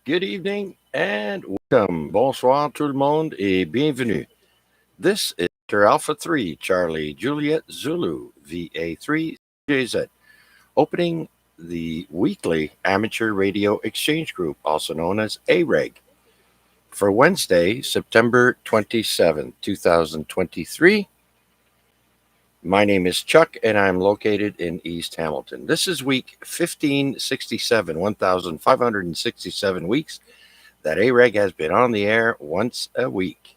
Good evening and welcome. Bonsoir tout le monde et bienvenue. This is Alpha 3 Charlie Juliet Zulu VA3 JZ, opening the weekly amateur radio exchange group, also known as AREG, for Wednesday, September 27th, 2023. My name is Chuck and I'm located in East Hamilton. This is week 1567, 1,567 weeks that AREG has been on the air once a week.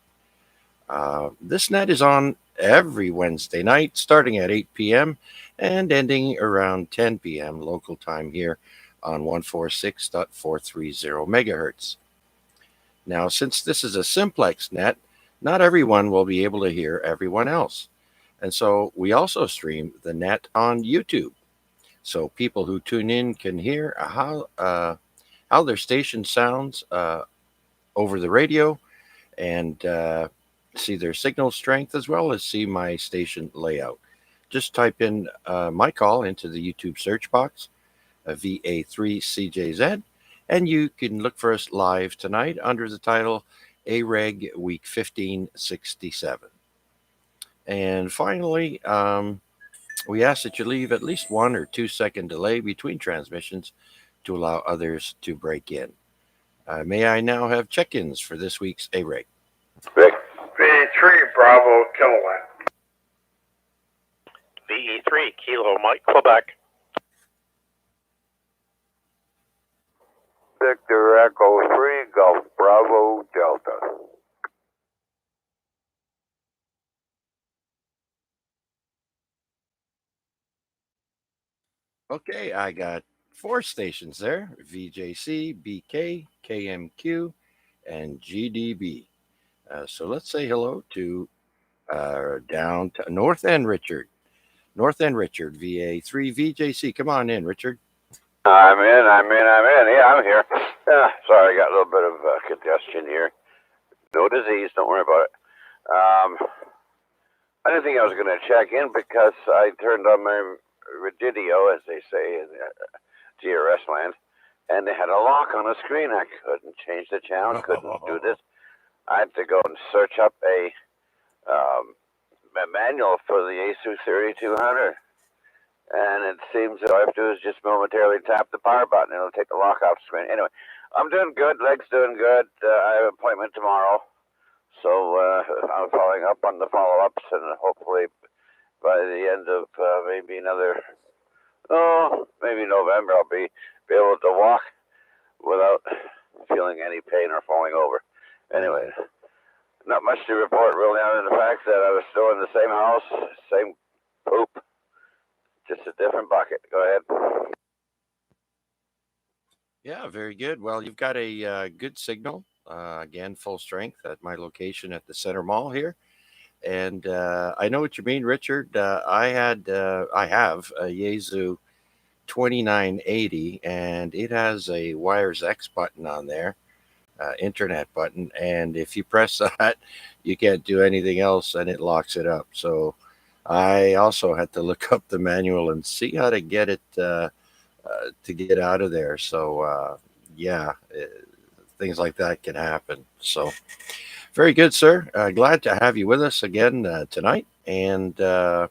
This net is on every Wednesday night, starting at 8 p.m. and ending around 10 p.m. local time here on 146.430 megahertz. Now, since this is a simplex net, not everyone will be able to hear everyone else. And so we also stream the net on YouTube. So people who tune in can hear how their station sounds over the radio and see their signal strength as well as see my station layout. Just type in my call into the YouTube search box, VA3CJZ, and you can look for us live tonight under the title AREG Week 1567. And finally, we ask that you leave at least 1 or 2 second delay between transmissions to allow others to break in. May I now have check-ins for this week's AREG? Vic. VE3 Bravo Kilowatt. VE3 Kilo Mike Quebec. Victor Echo 3 Gulf Bravo Delta. Okay, I got 4 stations there: VJC, BK, KMQ, and GDB. So let's say hello to down to North End Richard. North End Richard, VA3 VJC. Come on in, Richard. I'm in. Yeah, I'm here. Sorry, I got a little bit of congestion here. No disease, don't worry about it. I didn't think I was going to check in because I turned on my radio, as they say in GRS land, and they had a lock on the screen. I couldn't change the channel, couldn't do this. I had to go and search up a manual for the ASU 3200. And it seems that all I have to do is just momentarily tap the power button. It'll take the lock off the screen. Anyway, I'm doing good. Leg's doing good. I have an appointment tomorrow. So I'm following up on the follow-ups, and hopefully by the end of maybe maybe November, I'll be able to walk without feeling any pain or falling over. Anyway, not much to report really, other than the fact that I was still in the same house, same poop, just a different bucket. Go ahead. Yeah, very good. Well, you've got a good signal. Again, full strength at my location at the Center Mall here. And I know what you mean, Richard. I have a Yaesu 2980, and it has a Wires X button on there, internet button. And if you press that, you can't do anything else, and it locks it up. So I also had to look up the manual and see how to get it to get out of there. So things like that can happen. So very good, sir. Glad to have you with us again tonight. And I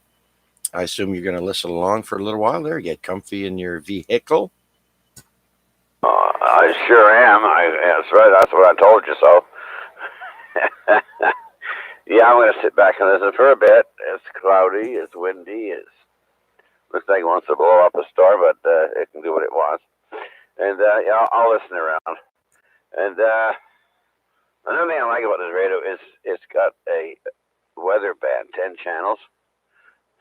assume you're going to listen along for a little while there, get comfy in your vehicle. I sure am. That's right. That's what I told you so. Yeah, I'm going to sit back and listen for a bit. It's cloudy. It's windy. It looks like it wants to blow up a storm, but it can do what it wants. And yeah, I'll listen around. And another thing I like about this radio is it's got a weather band, 10 channels,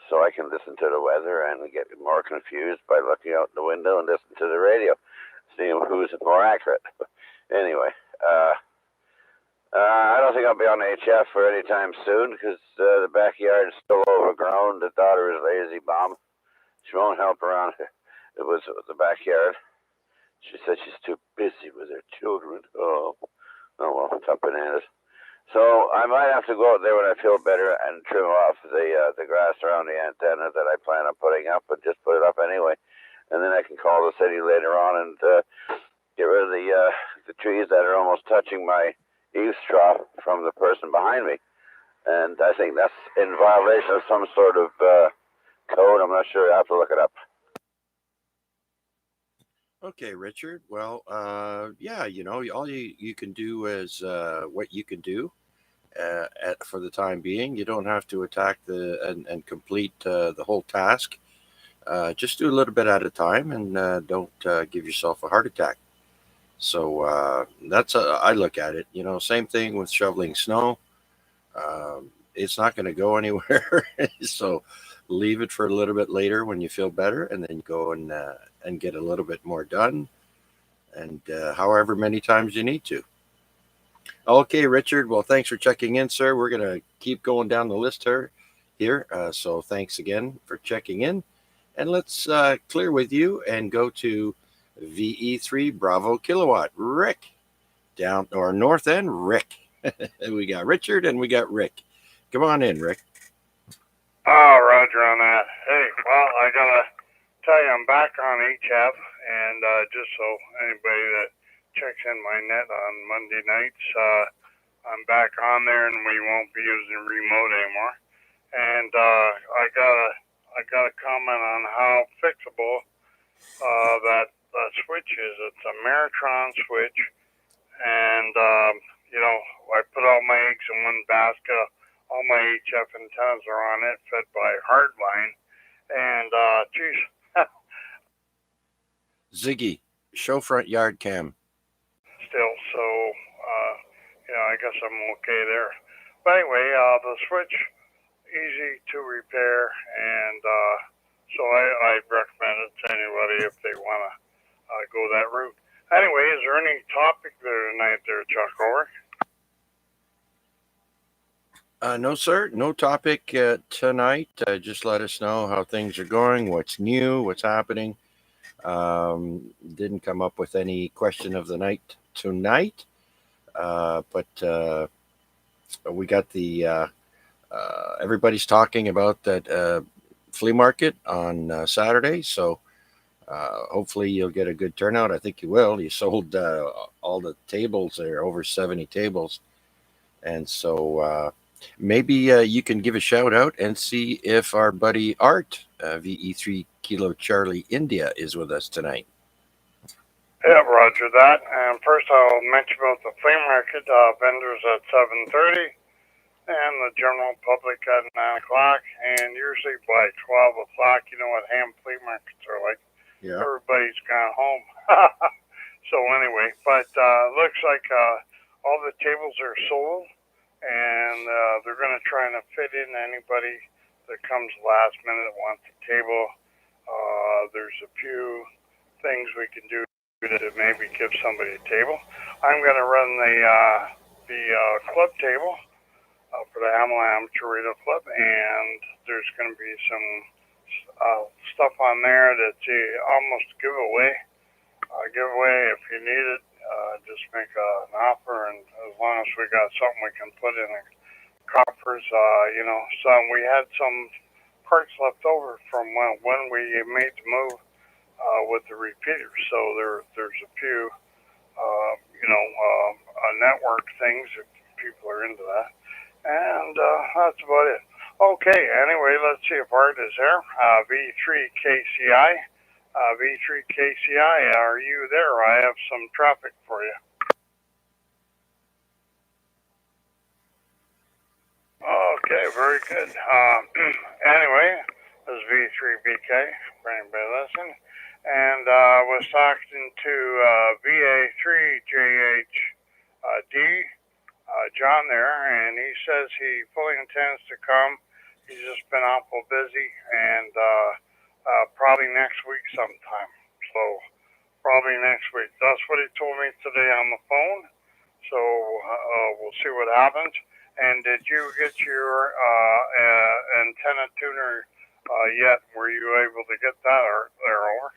so I can listen to the weather and get more confused by looking out the window and listen to the radio, seeing who's more accurate. Anyway, I don't think I'll be on HF for any time soon because the backyard is still overgrown. The daughter is lazy bomb. She won't help around. It was the backyard. She said she's too busy with her children. Oh well, tough bananas. So I might have to go out there when I feel better and trim off the grass around the antenna that I plan on putting up, and just put it up anyway. And then I can call the city later on and get rid of the trees that are almost touching my eaves trough from the person behind me. And I think that's in violation of some sort of code. I'm not sure. I have to look it up. Okay, Richard. Well, yeah, all you can do is what you can do for the time being. You don't have to attack and complete the whole task. Just do a little bit at a time, and don't give yourself a heart attack. So that's I look at it. Same thing with shoveling snow. It's not going to go anywhere. So leave it for a little bit later when you feel better, and then go and get a little bit more done, and however many times you need to. Okay, Richard. Well, thanks for checking in, sir. We're going to keep going down the list here. So thanks again for checking in. And let's clear with you and go to VE3 Bravo Kilowatt. Rick, down or north end, Rick. We got Richard and we got Rick. Come on in, Rick. Oh, Roger on that. Hey, well, I gotta tell you, I'm back on HF, and just so anybody that checks in my net on Monday nights, I'm back on there, and we won't be using remote anymore. And I got a comment on how fixable that switch is. It's a Meritron switch, and I put all my eggs in one basket. All my HF antennas are on it, fed by Hardline, and geez, Ziggy, show front yard cam. still. So I guess I'm okay there. But anyway, the switch easy to repair, and so I recommend it to anybody if they want to go that route. Anyway, is there any topic there tonight there, Chuck? Over? No, sir. No topic tonight. Just let us know how things are going, what's new, what's happening. Didn't come up with any question of the night tonight, but we got the everybody's talking about that flea market on Saturday. So hopefully you'll get a good turnout. I think you will. You sold all the tables there, over 70 tables. And so maybe you can give a shout out and see if our buddy Art, VE3 Kilo Charlie India, is with us tonight. Yeah, Roger that. And first I'll mention about the flea market. Vendors at 7:30 and the general public at 9 o'clock. And usually by 12 o'clock, you know what ham flea markets are like. Yeah. Everybody's gone home. So anyway, but looks like all the tables are sold. And they're going to try and fit in anybody that comes last minute that wants a table. There's a few things we can do to maybe give somebody a table. I'm going to run the club table for the Amateur Radio Club, and there's going to be some stuff on there that's almost giveaway. If you need it, just make an offer, and as long as we got something we can put in the coffers, we had some parts left over from when we made the move with the repeaters. So there's a few, network things if people are into that, and that's about it. Okay, anyway, let's see if Art is there. V3KCI. V3KCI, are you there? I have some traffic for you. Okay, very good. Anyway, this is V3BK for anybody listening. And I was talking to VA3JHD, John there, and he says he fully intends to come. He's just been awful busy, and probably next week sometime. So probably next week. That's what he told me today on the phone. So we'll see what happens. And did you get your antenna tuner yet? Were you able to get that or over?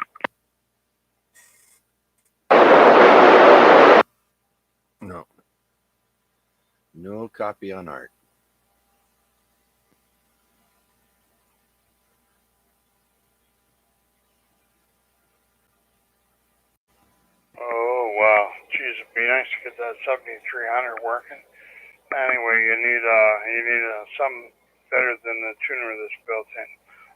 No. No copy on Art. Oh, wow. Geez, Geez, it'd be nice to get that 7300 working. Anyway, you need something better than the tuner that's built in.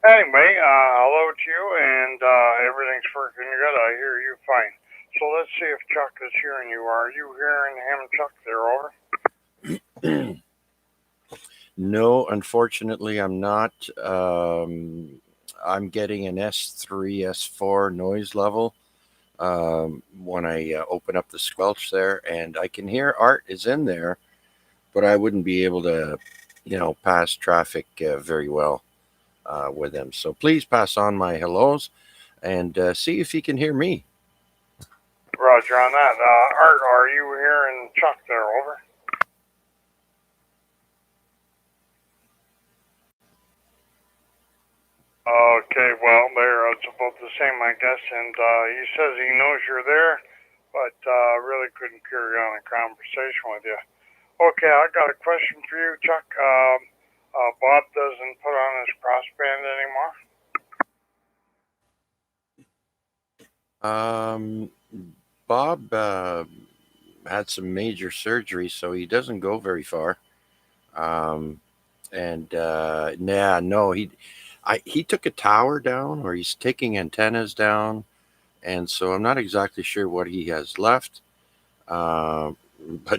Anyway, hello to you, and everything's working good. I hear you fine. So let's see if Chuck is hearing you. Are you hearing him, Chuck? There, over. No, unfortunately, I'm not. I'm getting an S3, S4 noise level when I open up the squelch there, and I can hear Art is in there, but I wouldn't be able to, pass traffic very well with him. So please pass on my hellos and see if he can hear me. Roger on that. Art, are you hearing Chuck there, over? Okay, well, there, it's about the same, I guess, and he says he knows you're there, but really couldn't carry on a conversation with you. Okay, I got a question for you, Chuck. Bob doesn't put on his crossband anymore? Bob had some major surgery, so he doesn't go very far. No, he took a tower down, or he's taking antennas down, and so I'm not exactly sure what he has left. But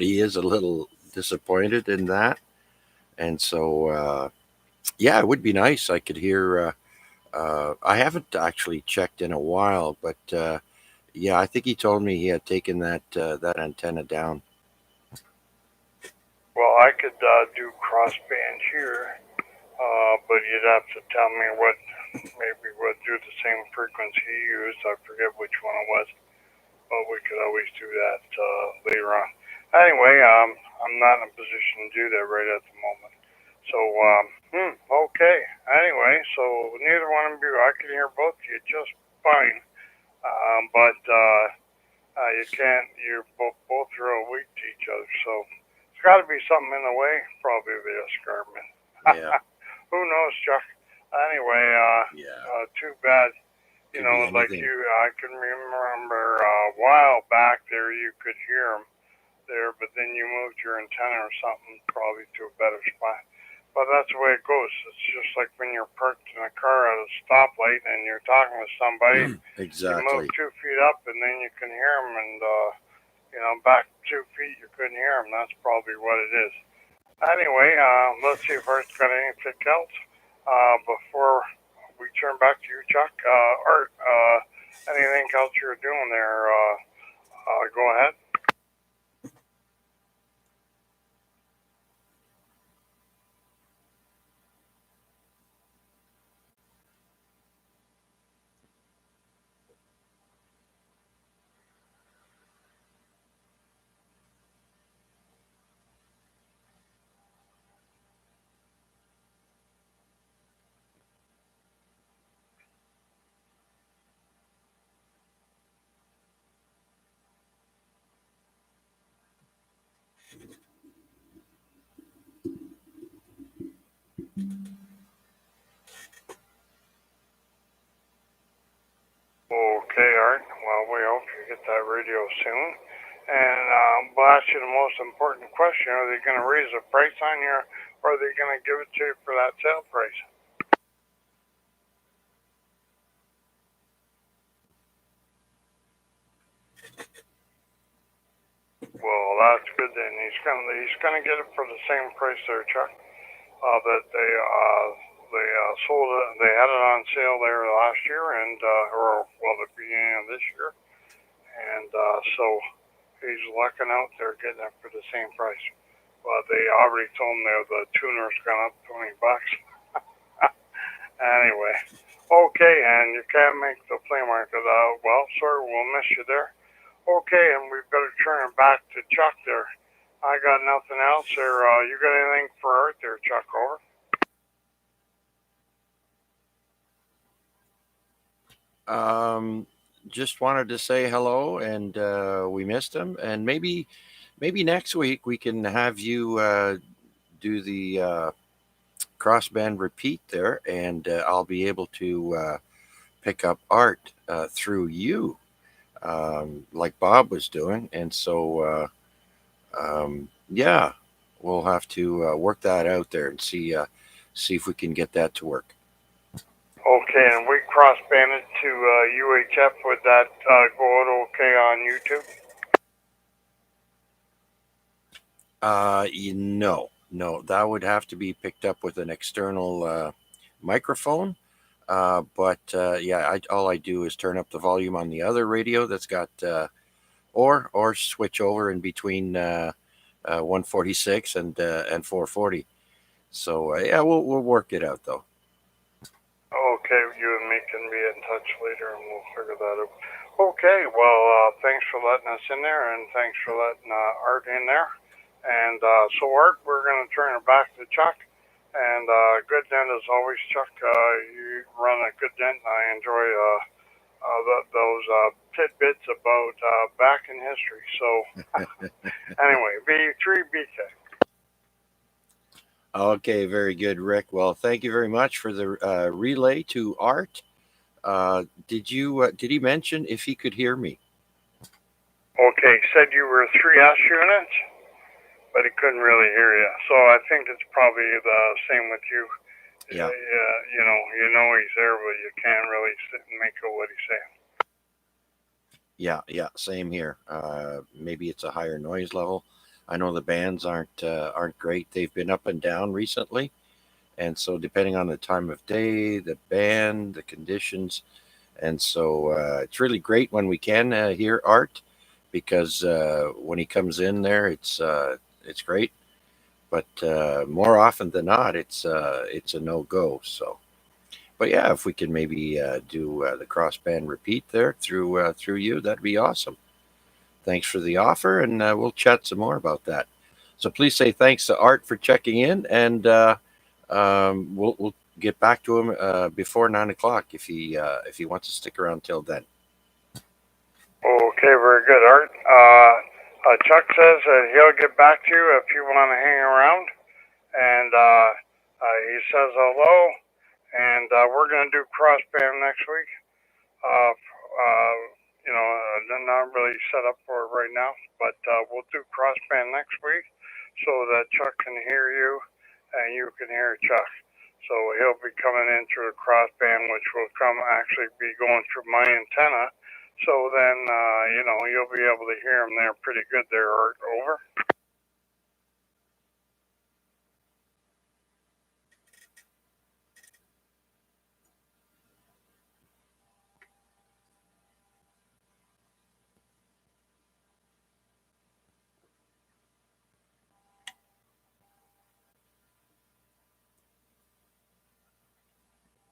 he is a little disappointed in that, and so yeah, it would be nice. I could hear. I haven't actually checked in a while, but yeah, I think he told me he had taken that antenna down. Well, I could do crossband here, but you'd have to tell me what maybe would do the same frequency he used. I forget which one it was, but we could always do that later on. Anyway, I'm not in a position to do that right at the moment. So, okay. Anyway, so neither one of you, I can hear both of you just fine. But you can't, you're both real weak to each other. So it's got to be something in the way, probably the escarpment. Yeah. Who knows, Chuck? Anyway, too bad. You Could know, be like anything. I can remember a while back there, you could hear them there, but then you moved your antenna or something probably to a better spot. But that's the way it goes. It's just like when you're parked in a car at a stoplight and you're talking to somebody. You move Exactly. 2 feet up and then you can hear them, and back 2 feet you couldn't hear them. That's probably what it is. Anyway, let's see if Art's got anything else before we turn back to you, Chuck. Art, anything else you're doing there? Go ahead. Okay, Art. Well, we hope you get that radio soon. And we'll ask you the most important question. Are they going to raise the price on you, or are they going to give it to you for that sale price? Well, that's good then. He's gonna get it for the same price there, Chuck. That they sold it. They had it on sale there last year, and or well, the beginning of this year, and so he's lucking out there getting it for the same price. But they already told him there the tuner's gone up $20. Anyway, okay, and you can't make the flea market. Well, sorry, we'll miss you there. Okay, and we've got to turn it back to Chuck there. I got nothing else there. You got anything for Art there, Chuck? Over. Just wanted to say hello, and we missed him, and maybe next week we can have you do the crossband repeat there, and I'll be able to pick up Art through you. like Bob was doing. And so, yeah, we'll have to work that out there and see if we can get that to work. Okay, and we cross-banded to UHF. Would that go out okay on YouTube? No, that would have to be picked up with an external microphone. But yeah, all I do is turn up the volume on the other radio that's got, or switch over in between 146 and 440. So yeah, we'll work it out though. Okay, you and me can be in touch later and we'll figure that out. Okay, well, thanks for letting us in there and thanks for letting Art in there. And so, Art, we're going to turn it back to Chuck. And good dent as always, Chuck. You run a good dent and I enjoy those tidbits about back in history. So, anyway, V3BK. Okay, very good, Rick. Well, thank you very much for the relay to Art. Did he mention if he could hear me? Okay, said you were 3S units, but he couldn't really hear you. So I think it's probably the same with you. Yeah. You know he's there, but you can't really sit and make out what he's saying. Yeah, same here. Maybe it's a higher noise level. I know the bands aren't great. They've been up and down recently, and so depending on the time of day, the band, the conditions, and so it's really great when we can hear Art, because when he comes in there, it's great. But more often than not, it's a no go. So, but yeah, if we can maybe do the cross band repeat there through you, that'd be awesome. Thanks for the offer, and we'll chat some more about that. So please say thanks to Art for checking in, and we'll get back to him before 9 o'clock if he wants to stick around till then. Okay, very good, Art. Chuck says that he'll get back to you if you want to hang around. And he says hello. And we're going to do crossband next week. They're not really set up for it right now, but we'll do crossband next week so that Chuck can hear you and you can hear Chuck. So he'll be coming in through a crossband, which will actually be going through my antenna. So then, you'll be able to hear him there pretty good there, Art. Over.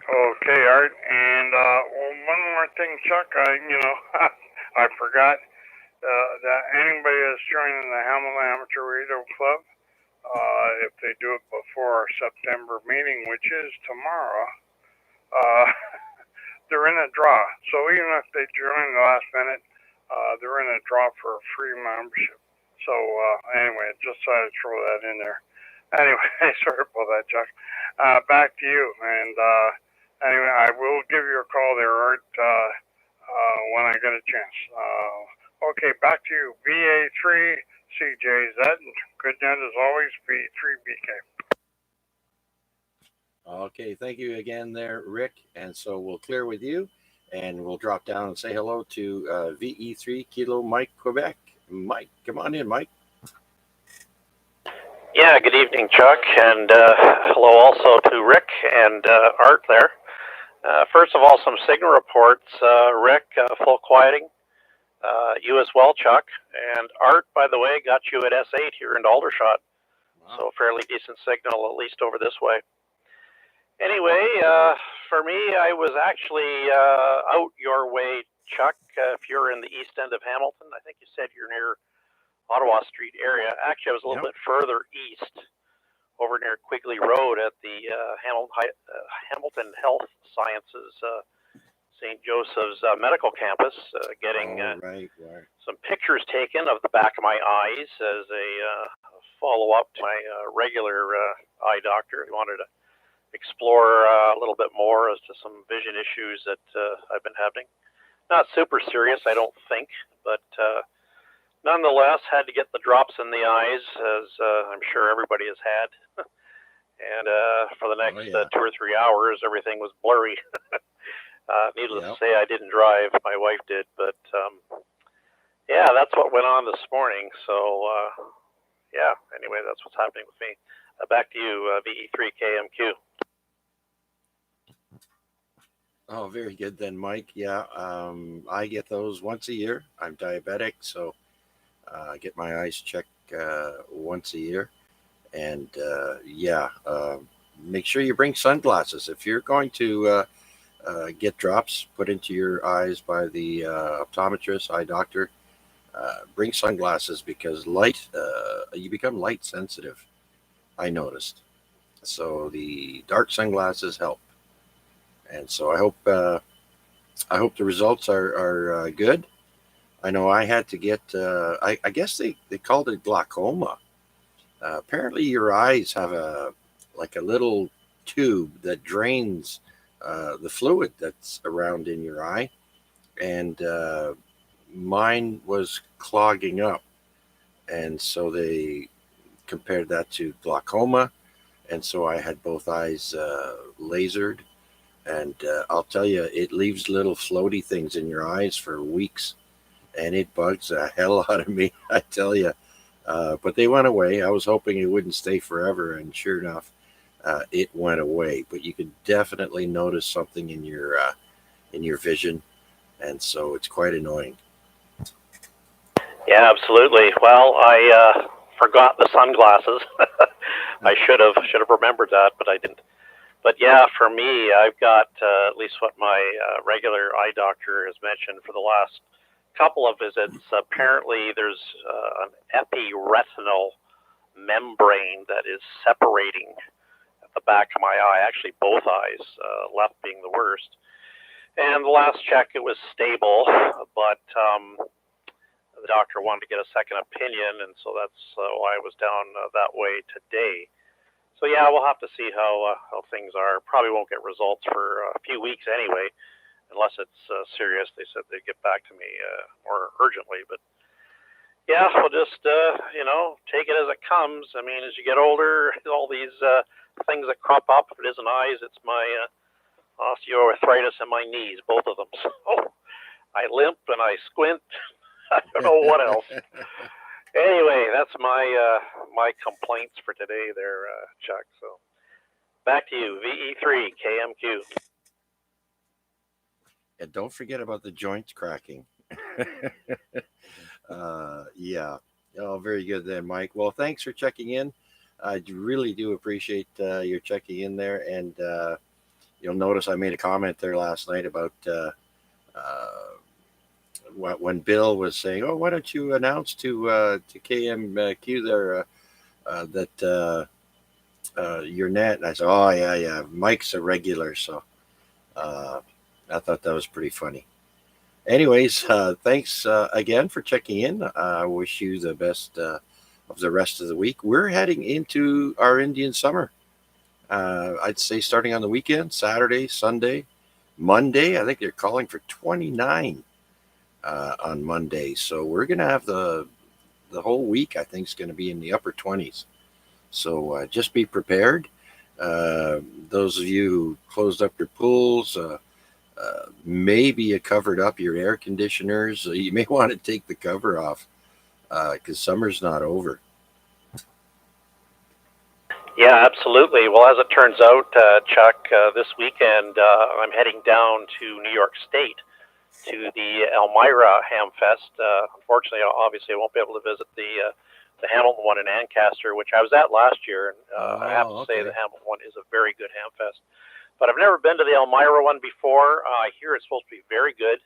Okay, Art. And one more thing, Chuck. I forgot that anybody that's joining the Hamilton Amateur Radio Club, if they do it before our September meeting, which is tomorrow, uh, they're in a draw. So even if they join the last minute, they're in a draw for a free membership. So anyway, just thought I'd throw that in there. Anyway, sorry about that, Chuck. Back to you. And anyway, I will give you a call there, Art, when I get a chance. Okay, back to you. VA3 CJZ. Good night as always. V3BK. Okay, thank you again there, Rick. And so we'll clear with you, and we'll drop down and say hello to VE3 Kilo Mike Quebec. Mike, come on in, Mike. Yeah, good evening, Chuck, and hello also to Rick and Art there. First of all, some signal reports. Rick, full quieting. You as well, Chuck. And Art, by the way, got you at S8 here in Aldershot. Wow. So fairly decent signal, at least over this way. Anyway, for me, I was actually out your way, Chuck. If you're in the east end of Hamilton, I think you said you're near Ottawa Street area. Actually, I was a little bit further east, over near Quigley Road at the Hamilton Health Sciences St. Joseph's Medical Campus, getting some pictures taken of the back of my eyes as a follow-up to my regular eye doctor who wanted to explore a little bit more as to some vision issues that I've been having. Not super serious, I don't think, but nonetheless, had to get the drops in the eyes, as I'm sure everybody has had. And for the next 2 or 3 hours, everything was blurry. Needless to say, I didn't drive. My wife did, but yeah, that's what went on this morning. So yeah, anyway, that's what's happening with me. Back to you, VE3KMQ. Oh, very good then, Mike. Yeah, I get those once a year. I'm diabetic, so I get my eyes checked once a year. And make sure you bring sunglasses. If you're going to get drops put into your eyes by the optometrist, eye doctor, bring sunglasses because you become light sensitive, I noticed. So the dark sunglasses help. And so I hope the results are good. I know I had to get, I guess they called it glaucoma. Apparently, your eyes have like a little tube that drains the fluid that's around in your eye, and mine was clogging up, and so they compared that to glaucoma, and so I had both eyes lasered, and I'll tell you, it leaves little floaty things in your eyes for weeks, and it bugs the hell out of me. I tell you. But they went away. I was hoping it wouldn't stay forever, and sure enough, it went away. But you could definitely notice something in your vision, and so it's quite annoying. Yeah, absolutely. Well, I forgot the sunglasses. I should have remembered that, but I didn't. But yeah, for me, I've got at least what my regular eye doctor has mentioned for the last couple of visits. Apparently, there's an epiretinal membrane that is separating at the back of my eye, actually both eyes, left being the worst. And the last check, it was stable, but the doctor wanted to get a second opinion, and so that's why I was down that way today. So yeah, we'll have to see how things are. Probably won't get results for a few weeks anyway, unless it's serious. They said they'd get back to me more urgently, but yeah, we'll just take it as it comes. I mean, as you get older, all these things that crop up. If it isn't eyes, it's my osteoarthritis in my knees, both of them. So I limp and I squint. I don't know what else. Anyway, that's my complaints for today there, Chuck. So back to you, VE3KMQ. And don't forget about the joints cracking. Yeah. Oh, very good then, Mike. Well, thanks for checking in. I really do appreciate your checking in there. And you'll notice I made a comment there last night about when Bill was saying, "Oh, why don't you announce to KMQ there that you're net?" And I said, "Oh yeah, Mike's a regular." So I thought that was pretty funny. Anyways, thanks again for checking in. I wish you the best of the rest of the week. We're heading into our Indian summer. I'd say starting on the weekend, Saturday, Sunday, Monday. I think they're calling for 29 on Monday. So we're going to have the whole week, I think, is going to be in the upper 20s. So just be prepared. Those of you who closed up your pools, maybe you covered up your air conditioners. You may want to take the cover off because summer's not over. Yeah, absolutely. Well, as it turns out, Chuck, this weekend I'm heading down to New York State to the Elmira Hamfest. Unfortunately, obviously, I won't be able to visit the Hamilton one in Ancaster, which I was at last year. And I have to say the Hamilton one is a very good Hamfest. But I've never been to the Elmira one before. I hear it's supposed to be very good.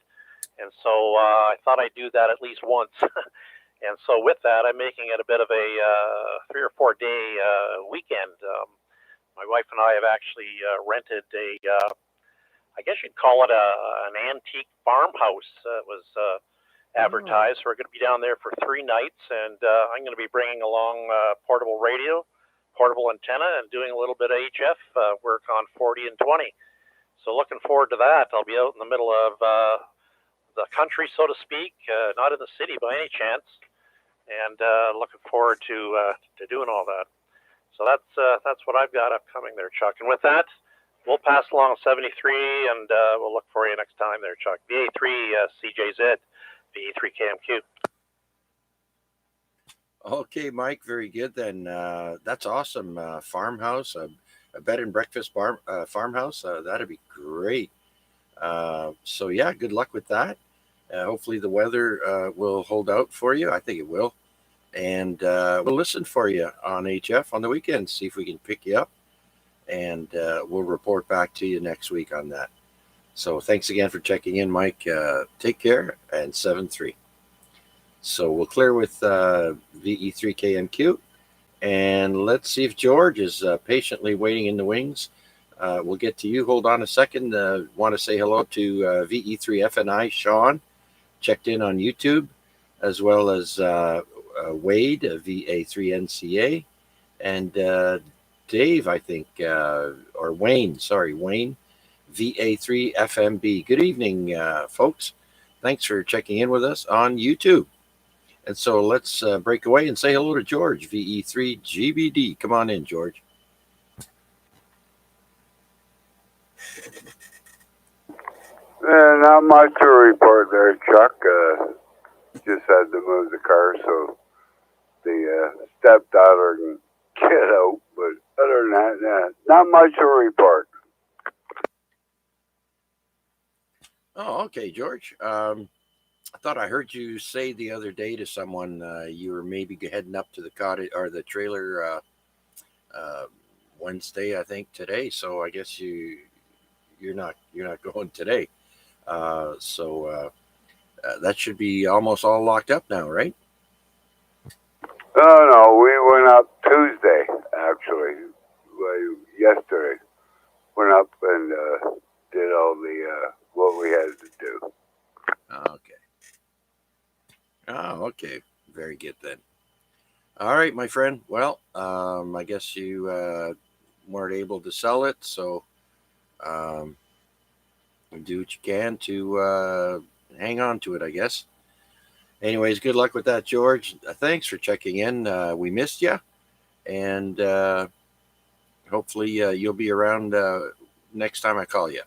And so I thought I'd do that at least once. And so with that, I'm making it a bit of a 3 or 4 day weekend. My wife and I have actually rented I guess you'd call it an antique farmhouse. It was advertised. So we're going to be down there for 3 nights. And I'm going to be bringing along portable radio, portable antenna, and doing a little bit of HF work on 40 and 20. So looking forward to that. I'll be out in the middle of the country, so to speak, not in the city by any chance, and looking forward to doing all that. So that's what I've got upcoming there, Chuck. And with that, we'll pass along 73, and we'll look for you next time there, Chuck. VA3 CJZ, VA3 KMQ. Okay, Mike, very good then. That's awesome. Farmhouse, a bed and breakfast farmhouse. That'd be great. So yeah, good luck with that. Hopefully the weather will hold out for you. I think it will. And we'll listen for you on HF on the weekends, see if we can pick you up. And we'll report back to you next week on that. So thanks again for checking in, Mike. Take care, and 7-3. So we'll clear with VE3KMQ. And let's see if George is patiently waiting in the wings. We'll get to you. Hold on a second. Want to say hello to VE3FNI, Sean, checked in on YouTube, as well as Wade, VA3NCA, and Dave, I think, or Wayne, Wayne, VA3FMB. Good evening, folks. Thanks for checking in with us on YouTube. And so let's break away and say hello to George, VE3GBD. Come on in, George. Not much to report there, Chuck. Just had to move the car so the stepdaughter can get out. But other than that, not much to report. Oh, okay, George. I thought I heard you say the other day to someone you were maybe heading up to the cottage or the trailer Wednesday, I think, today. So I guess you're not going today. So that should be almost all locked up now, right? Oh no, we went up Tuesday actually. Yesterday went up and did all the what we had to do. Okay. Oh, okay. Very good then. All right, my friend. Well, I guess you weren't able to sell it, so do what you can to hang on to it, I guess. Anyways, good luck with that, George. Thanks for checking in. We missed you, and hopefully you'll be around next time I call you.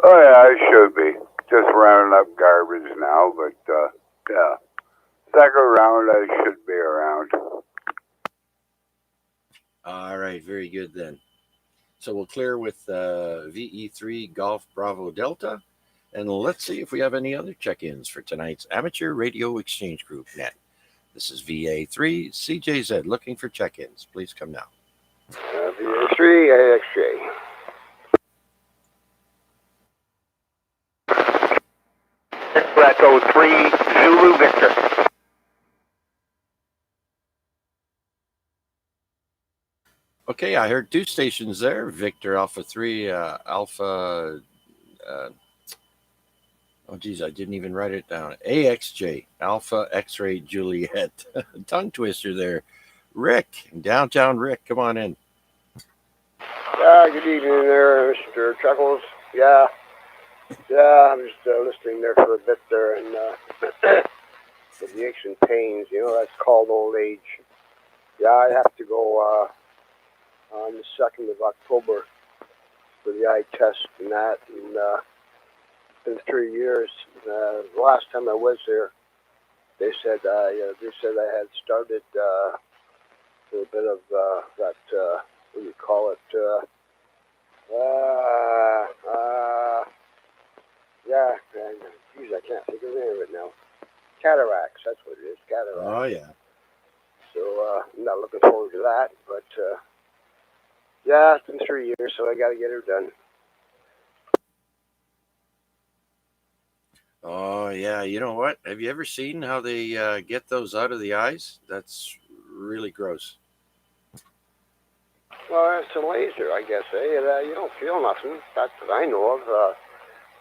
Oh yeah, I should be. Just rounding up garbage now, but yeah. Second round, I should be around. All right, very good then. So we'll clear with VE3 Golf Bravo Delta, and let's see if we have any other check-ins for tonight's Amateur Radio Exchange Group Net. This is VA3 CJZ looking for check-ins. Please come now. VA3 AXJ. Echo 3 Zulu Victor. Okay, I heard two stations there. Victor Alpha 3, Alpha... oh, geez, I didn't even write it down. AXJ, Alpha X-Ray Juliet. Tongue twister there. Rick, downtown Rick, come on in. Good evening there, Mr. Chuckles. Yeah, I'm just listening there for a bit there, and for the aches and pains, that's called old age. Yeah, I have to go on the 2nd of October for the eye test and that, and it's been 3 years. The last time I was there, they said I had started a little bit of that, what do you call it, yeah, and geez, I can't think of the name of it now. Cataracts, that's what it is, cataracts. Oh, yeah. So I'm not looking forward to that, but yeah, it's been 3 years, so I got to get her done. Oh, yeah. You know what? Have you ever seen how they get those out of the eyes? That's really gross. Well, it's a laser, I guess, eh? You don't feel nothing. That's what I know of.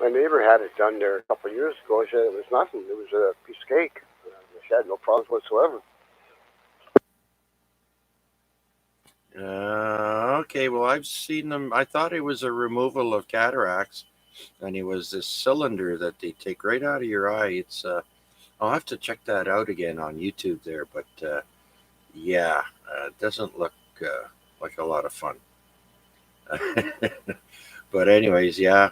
My neighbor had it done there a couple of years ago. He said it was nothing. It was a piece of cake. She had no problems whatsoever. Okay, well, I've seen them. I thought it was a removal of cataracts, and it was this cylinder that they take right out of your eye. It's I'll have to check that out again on YouTube there, but yeah, it doesn't look like a lot of fun. But anyways, yeah,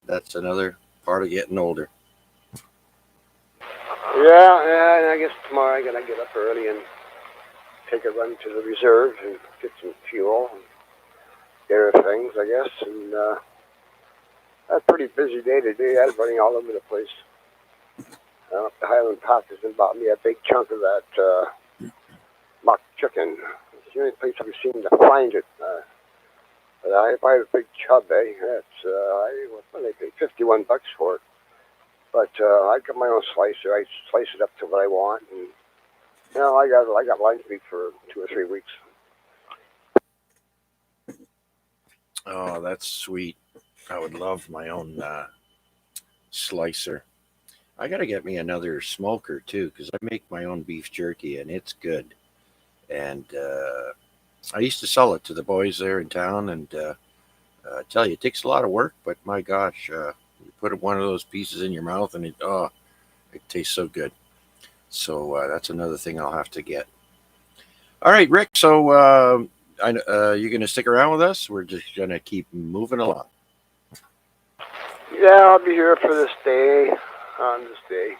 that's another part of getting older. Yeah, and I guess tomorrow I'm gonna get up early and take a run to the reserve and get some fuel and air things, I guess. And a pretty busy day today. I was running all over the place. The Highland Packers bought me a big chunk of that mock chicken. It's the only place I've seen to find it. But I buy a big chub, That's what did I pay? $51 for it. But I got my own slicer. I slice it up to what I want, and I got line meat for 2 or 3 weeks. Oh, that's sweet. I would love my own slicer. I got to get me another smoker too, because I make my own beef jerky and it's good. And I used to sell it to the boys there in town, and I tell you, it takes a lot of work, but my gosh, you put one of those pieces in your mouth, and it tastes so good. So that's another thing I'll have to get. All right, Rick. So you're going to stick around with us? We're just going to keep moving along. Yeah, I'll be here for this day, on this day.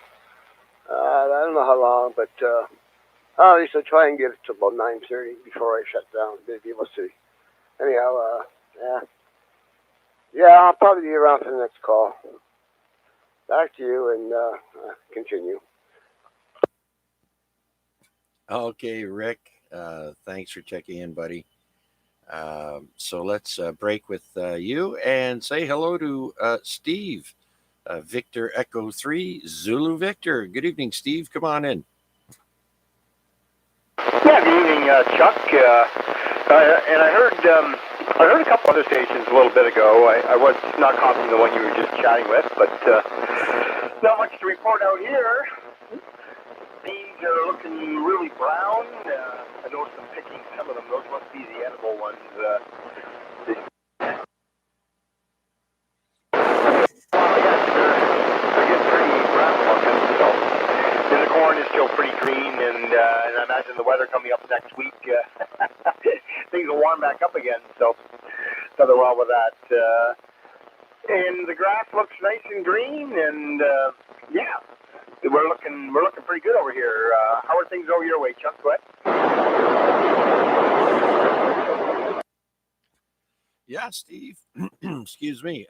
I don't know how long, but at least I'll try and get it to about 9:30 before I shut down. Maybe we'll see. Anyhow, yeah, I'll probably be around for the next call. Back to you, and continue. Okay, Rick. Thanks for checking in, buddy. So let's break with you and say hello to Steve, Victor Echo 3, Zulu Victor. Good evening, Steve. Come on in. Yeah, good evening, Chuck. And I heard a couple other stations a little bit ago. I was not copying the one you were just chatting with, but not much to report out here. These are looking really brown. I noticed them picking some of them. Those must be the edible ones. They're getting pretty brown looking. So, and the corn is still pretty green, and I imagine the weather coming up next week, things will warm back up again. So, nothing wrong with that. And the grass looks nice and green, and yeah. We're looking pretty good over here. How are things over your way, Chuck? Go ahead. Yeah, Steve. Excuse me.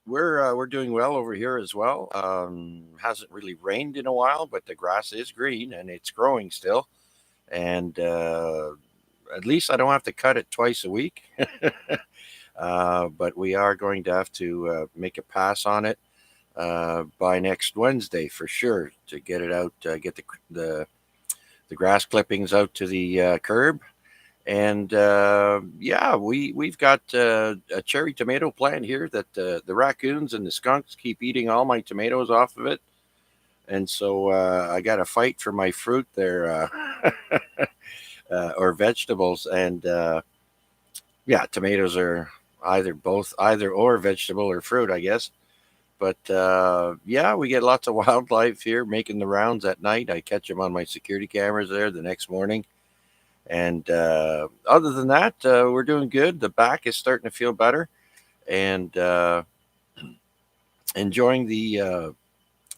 We're doing well over here as well. Hasn't really rained in a while, but the grass is green and it's growing still. And at least I don't have to cut it twice a week. But we are going to have to make a pass on it by next Wednesday for sure to get it out, get the grass clippings out to the curb. And yeah, we've got a cherry tomato plant here that the raccoons and the skunks keep eating all my tomatoes off of it. And so I got to fight for my fruit there, or vegetables. And yeah, tomatoes are either or vegetable or fruit, I guess. But yeah, we get lots of wildlife here making the rounds at night. I catch them on my security cameras there the next morning. And other than that, we're doing good. The back is starting to feel better, and enjoying the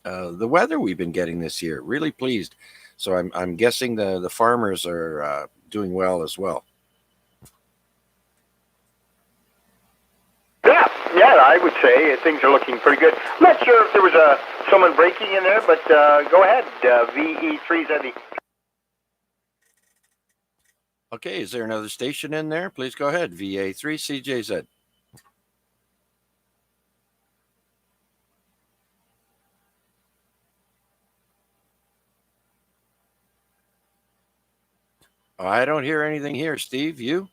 weather we've been getting this year. Really pleased. So I'm guessing the farmers are doing well as well. Yeah, I would say things are looking pretty good. I'm not sure if there was someone breaking in there, but go ahead. VE3Z. Okay, is there another station in there? Please go ahead. VA3CJZ. I don't hear anything here, Steve. You?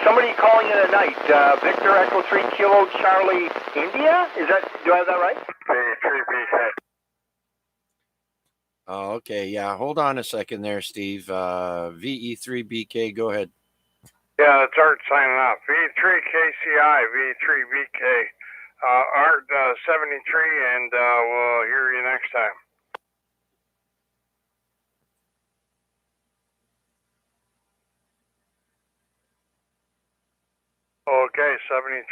Somebody calling in at night. Victor Echo 3 Kilo Charlie India? Do I have that right? Oh, okay. Yeah, hold on a second there, Steve. VE3BK, go ahead. Yeah, it's Art signing off. V3KCI, V3VK. Art 73, and we'll hear you next time. Okay, 73.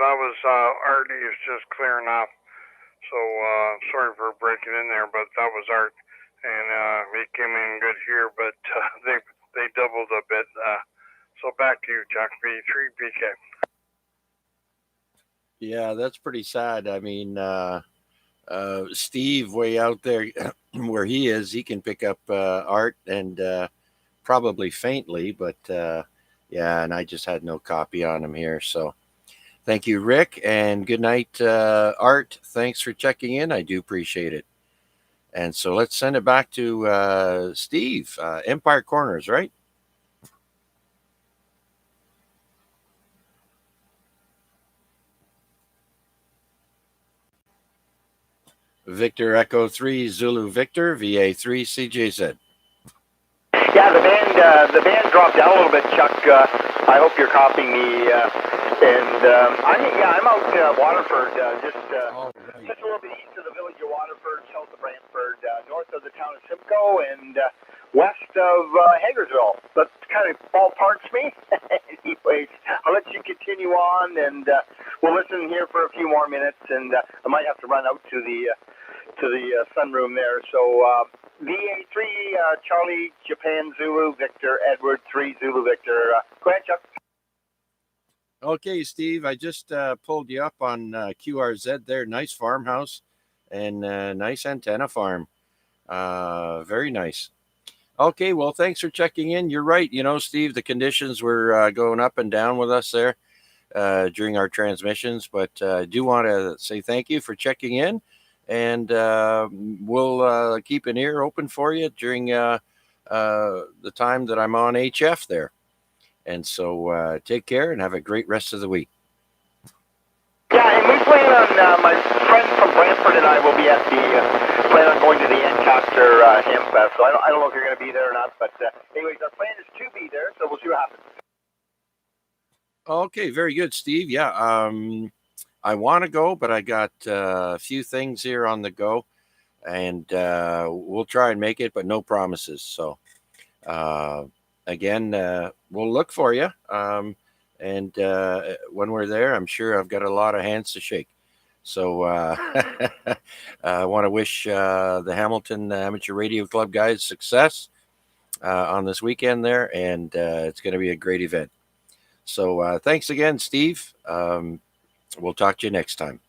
That was Art. He was just clearing off. So sorry for breaking in there, but that was Art, and he came in good here, but they doubled a bit. So back to you, Chuck. V3BK. Yeah, that's pretty sad. I mean, Steve, way out there where he is, he can pick up Art and probably faintly, but yeah, and I just had no copy on him here. So thank you, Rick, and good night, Art. Thanks for checking in. I do appreciate it. And so let's send it back to Steve, Empire Corners, right? Victor Echo 3 Zulu Victor VA3 CJZ. Yeah, the band dropped down a little bit, Chuck. I hope you're copying me. I'm out Waterford, just a little bit east of the village of Waterford, south of Brantford, north of the town of Simcoe, and west of Hagersville. That kind of ballparks me. Anyways, I'll let you continue on, and we'll listen here for a few more minutes, and I might have to run out to the sunroom there. So VA3 Charlie Japan Zulu Victor Edward 3 Zulu Victor. Go ahead, Chuck. Okay, Steve, I just pulled you up on QRZ there. Nice farmhouse and nice antenna farm. Very nice. Okay, well, thanks for checking in. You're right. You know, Steve, the conditions were going up and down with us there during our transmissions, but I do want to say thank you for checking in, and we'll keep an ear open for you during the time that I'm on HF there. And so take care and have a great rest of the week. Yeah, and we plan on, my friend from Brantford and I will be at plan on going to the Ancaster Ham Fest. So I don't know if you're going to be there or not, but anyways, our plan is to be there, so we'll see what happens. Okay, very good, Steve. Yeah, I want to go, but I got a few things here on the go, and we'll try and make it, but no promises. So again, we'll look for you. And when we're there, I'm sure I've got a lot of hands to shake. So I want to wish the Hamilton Amateur Radio Club guys success on this weekend there, and it's going to be a great event. So thanks again, Steve. We'll talk to you next time.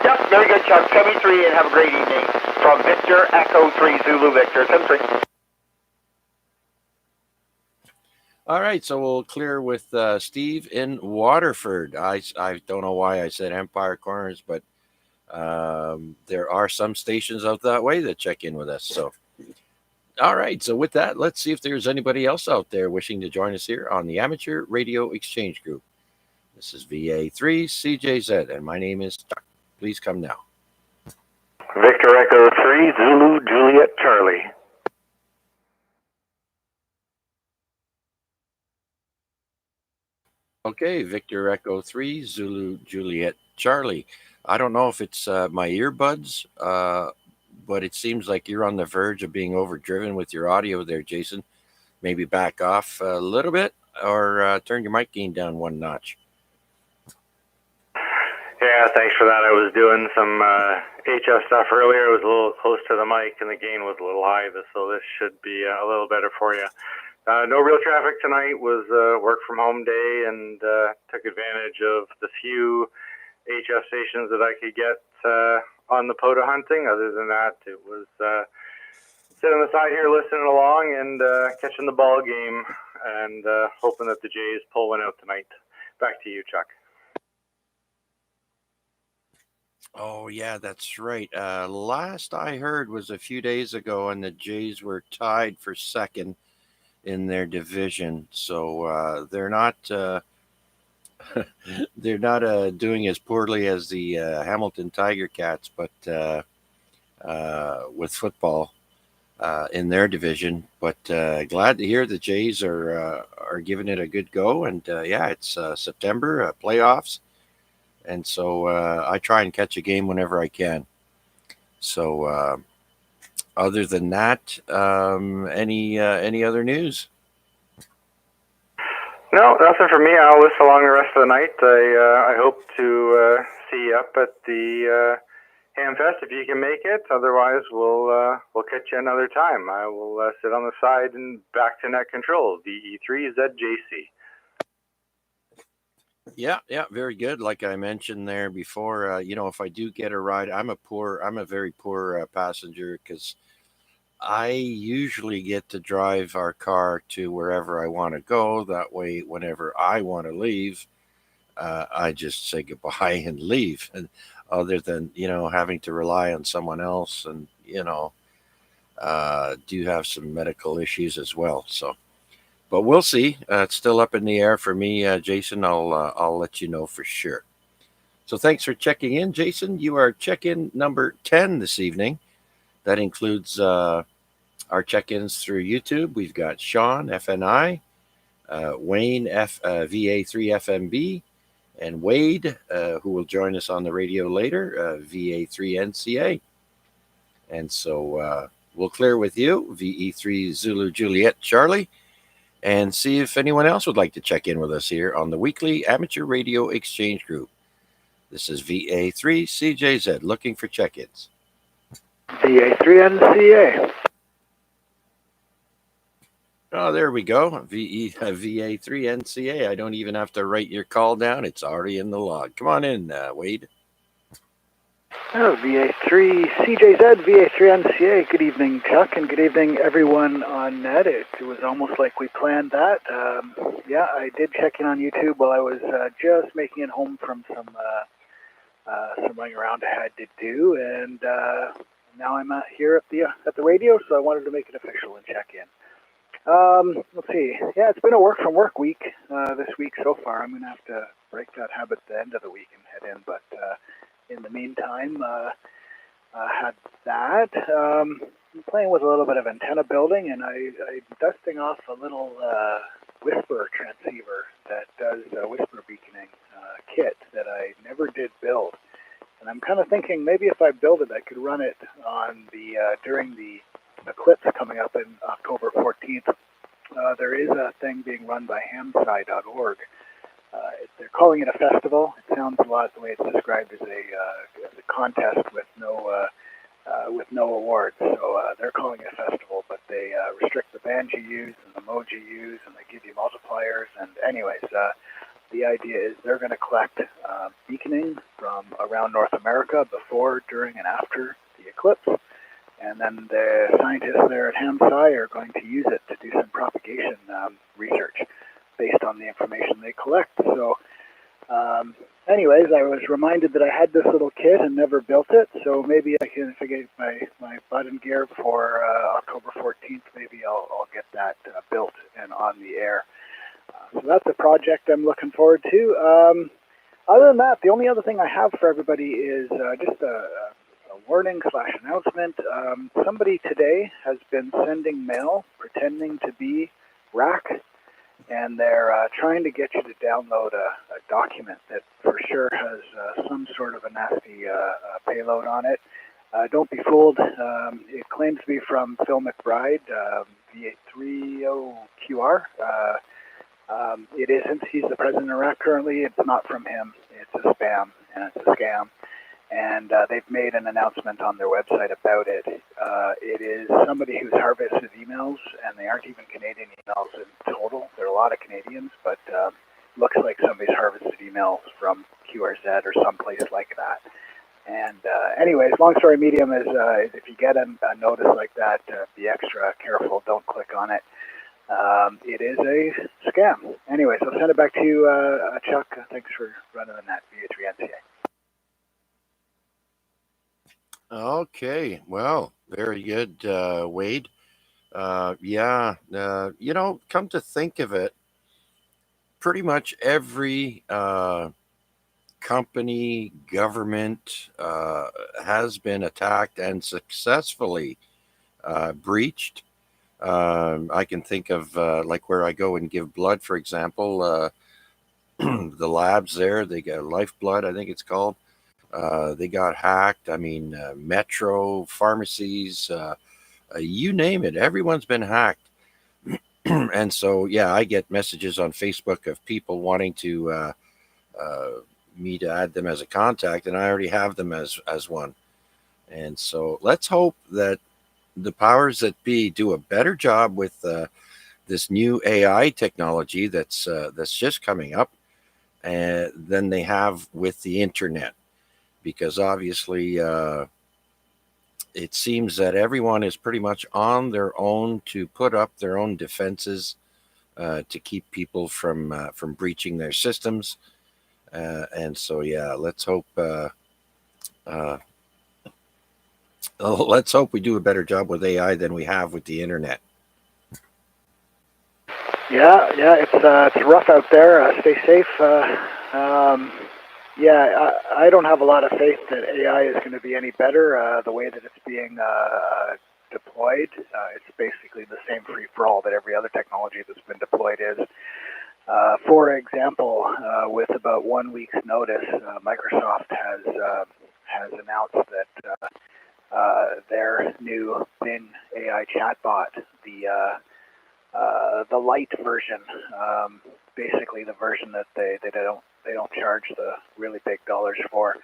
Yep, very good, Chuck. 73, and have a great evening. From Victor Echo 3 Zulu Victor. 73. All right, so we'll clear with Steve in Waterford. I don't know why I said Empire Corners, but there are some stations out that way that check in with us. So, all right, so with that, let's see if there's anybody else out there wishing to join us here on the Amateur Radio Exchange Group. This is VA3 CJZ, and my name is Chuck. Please come now. Victor Echo 3 Zulu Juliet Charlie. Okay, Victor Echo 3, Zulu Juliet Charlie. I don't know if it's my earbuds, but it seems like you're on the verge of being overdriven with your audio there, Jason. Maybe back off a little bit or turn your mic gain down one notch. Yeah, thanks for that. I was doing some HF stuff earlier. It was a little close to the mic and the gain was a little high, so this should be a little better for you. No real traffic tonight. Was work from home day and took advantage of the few HF stations that I could get on the POTA hunting. Other than that, it was sitting on the side here listening along and catching the ball game and hoping that the Jays pull one out tonight. Back to you, Chuck. Oh, yeah, that's right. Last I heard was a few days ago, and the Jays were tied for second in their division. So they're not they're not doing as poorly as the Hamilton Tiger Cats, but with football. in their division. But glad to hear the Jays are giving it a good go. And yeah, it's September playoffs, and so I try and catch a game whenever I can. So other than that, any other news? No, nothing for me. I'll listen along the rest of the night. I hope to see you up at the Hamfest if you can make it. Otherwise, we'll catch you another time. I will sit on the side and back to net control. VE3ZJC. Yeah, very good. Like I mentioned there before, if I do get a ride, I'm a very poor passenger because I usually get to drive our car to wherever I want to go. That way, whenever I want to leave, I just say goodbye and leave. And other than having to rely on someone else, and do have some medical issues as well. So, but we'll see. It's still up in the air for me, Jason. I'll let you know for sure. So thanks for checking in, Jason. You are check-in number 10 this evening. That includes our check-ins through YouTube. We've got Sean FNI, Wayne VA3FMB, and Wade, who will join us on the radio later, VA3NCA. And so we'll clear with you, VE3 Zulu Juliet Charlie, and see if anyone else would like to check in with us here on the weekly Amateur Radio Exchange Group. This is VA3CJZ looking for check-ins. VA3NCA. Oh, there we go. VA3NCA. I don't even have to write your call down. It's already in the log. Come on in, Wade. Oh, VA3CJZ, VA3NCA. Good evening, Chuck, and good evening, everyone on net. It was almost like we planned that. Yeah, I did check in on YouTube while I was just making it home from some running around I had to do, and now I'm here at the radio, so I wanted to make it official and check in. Let's see. Yeah, it's been a work from work week this week so far. I'm going to have to break that habit at the end of the week and head in, but in the meantime, had that. I'm playing with a little bit of antenna building, and I'm dusting off a little whisper transceiver that does whisper beaconing kit that I never did build. And I'm kind of thinking maybe if I build it, I could run it on during the eclipse coming up in October 14th. There is a thing being run by hamsci.org. They're calling it a festival. It sounds a lot the way it's described as a contest with no awards. So they're calling it a festival, but they restrict the bands you use and the modes you use, and they give you multipliers. And anyways, the idea is they're going to collect beaconing from around North America before, during, and after the eclipse. And then the scientists there at HamSci are going to use it to do some propagation research based on the information they collect. So anyways, I was reminded that I had this little kit and never built it. So maybe I can, if I get my butt in gear for October 14th, maybe I'll get that built and on the air. So that's a project I'm looking forward to. Other than that, the only other thing I have for everybody is just a warning / announcement. Somebody today has been sending mail pretending to be RAC, and they're trying to get you to download a document that for sure has some sort of a nasty payload on it. Don't be fooled. It claims to be from Phil McBride, VA30QR. It isn't. He's the president of RAC currently. It's not from him. It's a spam, and it's a scam. And they've made an announcement on their website about it. It is somebody who's harvested emails, and they aren't even Canadian emails in total. There are a lot of Canadians, but looks like somebody's harvested emails from QRZ or someplace like that. And anyways, long story medium is if you get a notice like that, be extra careful. Don't click on it. It is a scam. Anyways, I'll send it back to you, Chuck. Thanks for running the net, VA3NCA. Okay, well, very good, Wade. Yeah, come to think of it, pretty much every company, government has been attacked and successfully breached. I can think of like where I go and give blood, for example. The labs there, they got Lifeblood, I think it's called. They got hacked. I mean, Metro, pharmacies, you name it. Everyone's been hacked. And so, yeah, I get messages on Facebook of people wanting to me to add them as a contact, and I already have them as one. And so, let's hope that the powers that be do a better job with this new AI technology that's just coming up, than they have with the internet, because obviously it seems that everyone is pretty much on their own to put up their own defenses to keep people from breaching their systems. And so, yeah, uh, let's hope we do a better job with AI than we have with the internet. Yeah, it's rough out there. Stay safe. Yeah, I don't have a lot of faith that AI is going to be any better. The way that it's being deployed, it's basically the same free for all that every other technology that's been deployed is. For example, with about 1 week's notice, Microsoft has announced that their new Bing AI chatbot, the light version, basically the version that they don't charge the really big dollars for.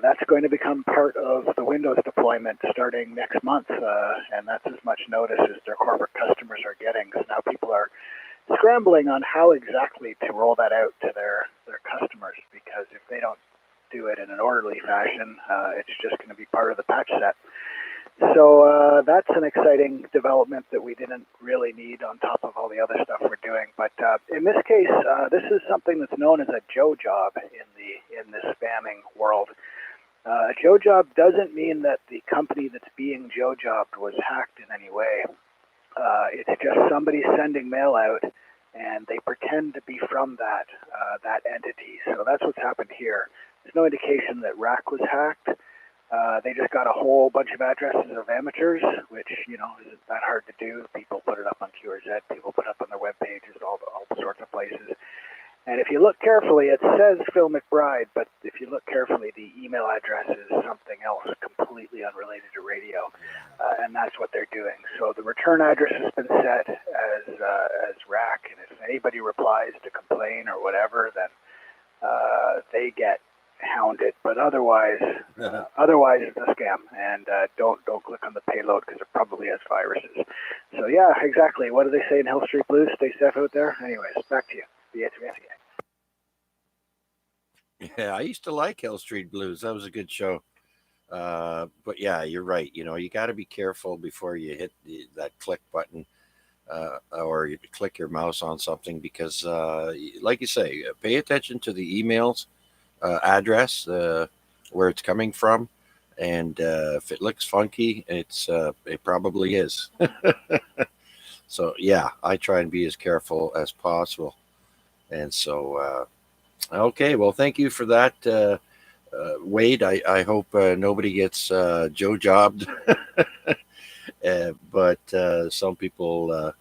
That's going to become part of the Windows deployment starting next month, and that's as much notice as their corporate customers are getting. So now people are scrambling on how exactly to roll that out to their customers, because if they don't do it in an orderly fashion, it's just going to be part of the patch set. So that's an exciting development that we didn't really need on top of all the other stuff we're doing. But in this case, this is something that's known as a Joe job in the spamming world. A Joe job doesn't mean that the company that's being Joe jobbed was hacked in any way. It's just somebody sending mail out, and they pretend to be from that entity. So that's what's happened here. There's no indication that RAC was hacked. They just got a whole bunch of addresses of amateurs, which, isn't that hard to do. People put it up on QRZ, people put it up on their web pages, all sorts of places. And if you look carefully, it says Phil McBride, but if you look carefully, the email address is something else completely unrelated to radio, and that's what they're doing. So the return address has been set as RAC, and if anybody replies to complain or whatever, then they get hounded. But otherwise it's a scam, and don't click on the payload because it probably has viruses. So yeah, exactly. What do they say in Hill Street Blues? Stay safe out there. Anyways, back to you. Yeah, I used to like Hill Street Blues. That was a good show. But yeah, you're right. You got to be careful before you hit that click button, or you click your mouse on something, because, like you say, pay attention to the emails address, where it's coming from, and if it looks funky, it probably is. So yeah, I try and be as careful as possible. And so, okay, well, thank you for that, Wade. I hope nobody gets Joe jobbed, but some people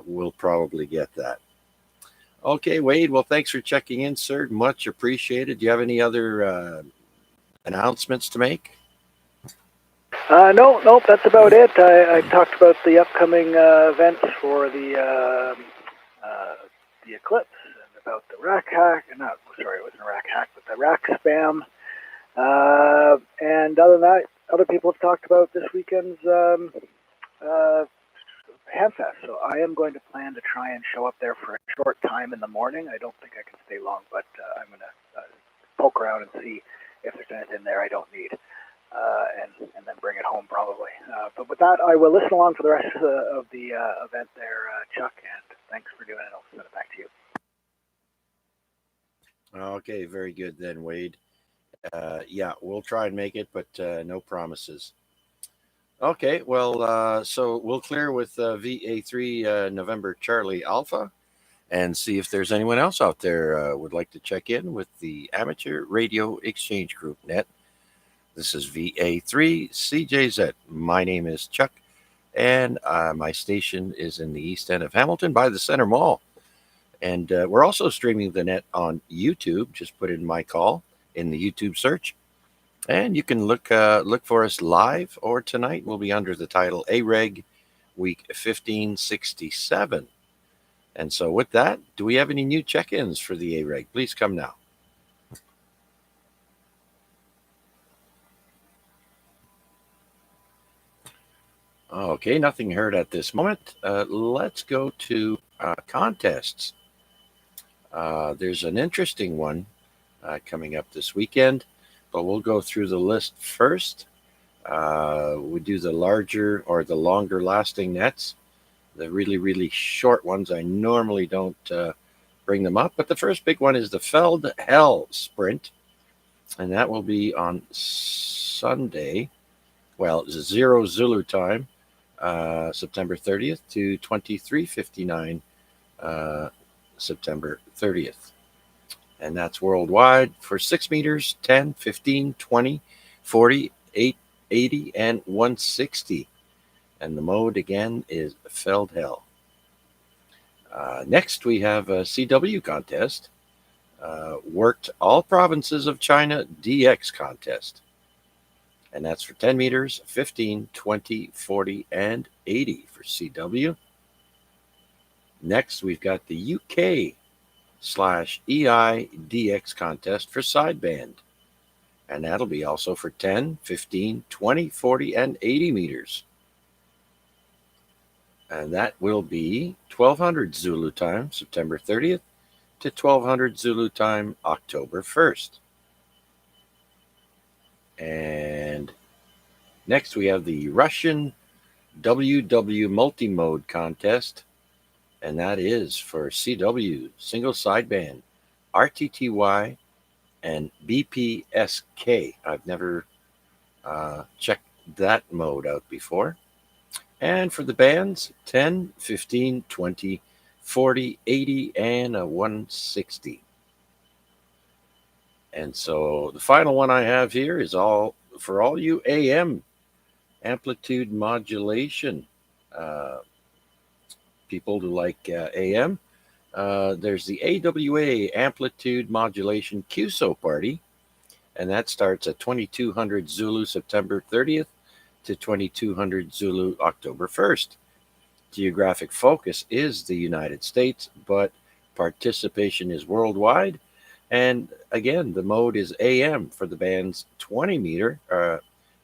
will probably get that. Okay, Wade. Well, thanks for checking in, sir. Much appreciated. Do you have any other announcements to make? Nope, that's about it. I talked about the upcoming events for the eclipse, and about the rack hack. It wasn't a rack hack, but the rack spam. And other than that, other people have talked about this weekend's Hamfest. So I am going to plan to try and show up there for a short time in the morning. I don't think I can stay long, but I'm going to poke around and see if there's anything there I don't need, and then bring it home probably. But with that, I will listen along for the rest of the event there, Chuck, and thanks for doing it. I'll send it back to you. Okay, very good then, Wade. Yeah, we'll try and make it, but no promises. Okay, well, so we'll clear with VA3 November Charlie Alpha, and see if there's anyone else out there would like to check in with the Amateur Radio Exchange Group Net. This is VA3 CJZ. My name is Chuck. And my station is in the east end of Hamilton by the Center Mall. And we're also streaming the net on YouTube. Just put in my call in the YouTube search. And you can look for us live, or tonight we'll be under the title AREG Week 1567. And so with that, do we have any new check-ins for the AREG? Please come now. Okay, nothing heard at this moment. Let's go to contests. There's an interesting one coming up this weekend, but we'll go through the list first. We do the larger or the longer lasting nets. The really, really short ones, I normally don't bring them up. But the first big one is the Feld Hell Sprint. And that will be on Sunday. Well, 0 Zulu time, September 30th to 23:59, September 30th. And that's worldwide for 6 meters, 10, 15, 20, 40, 80, and 160. And the mode again is Feld Hell. Next, we have a CW contest. Worked all provinces of China DX contest. And that's for 10 meters, 15, 20, 40, and 80 for CW. Next, we've got the UK/EI DX contest for sideband. And that'll be also for 10, 15, 20, 40, and 80 meters. And that will be 1200 Zulu time, September 30th to 1200 Zulu time, October 1st. And next we have the Russian WW multi-mode contest, and that is for CW, single sideband, RTTY, and BPSK. I've never checked that mode out before. And for the bands, 10, 15, 20, 40, 80, and a 160. And so the final one I have here is all for all you AM amplitude modulation people who like AM. There's the AWA amplitude modulation QSO party, and that starts at 2200 Zulu September 30th to 2200 Zulu October 1st. Geographic focus is the United States, but participation is worldwide. And again, the mode is AM for the bands 20 meter,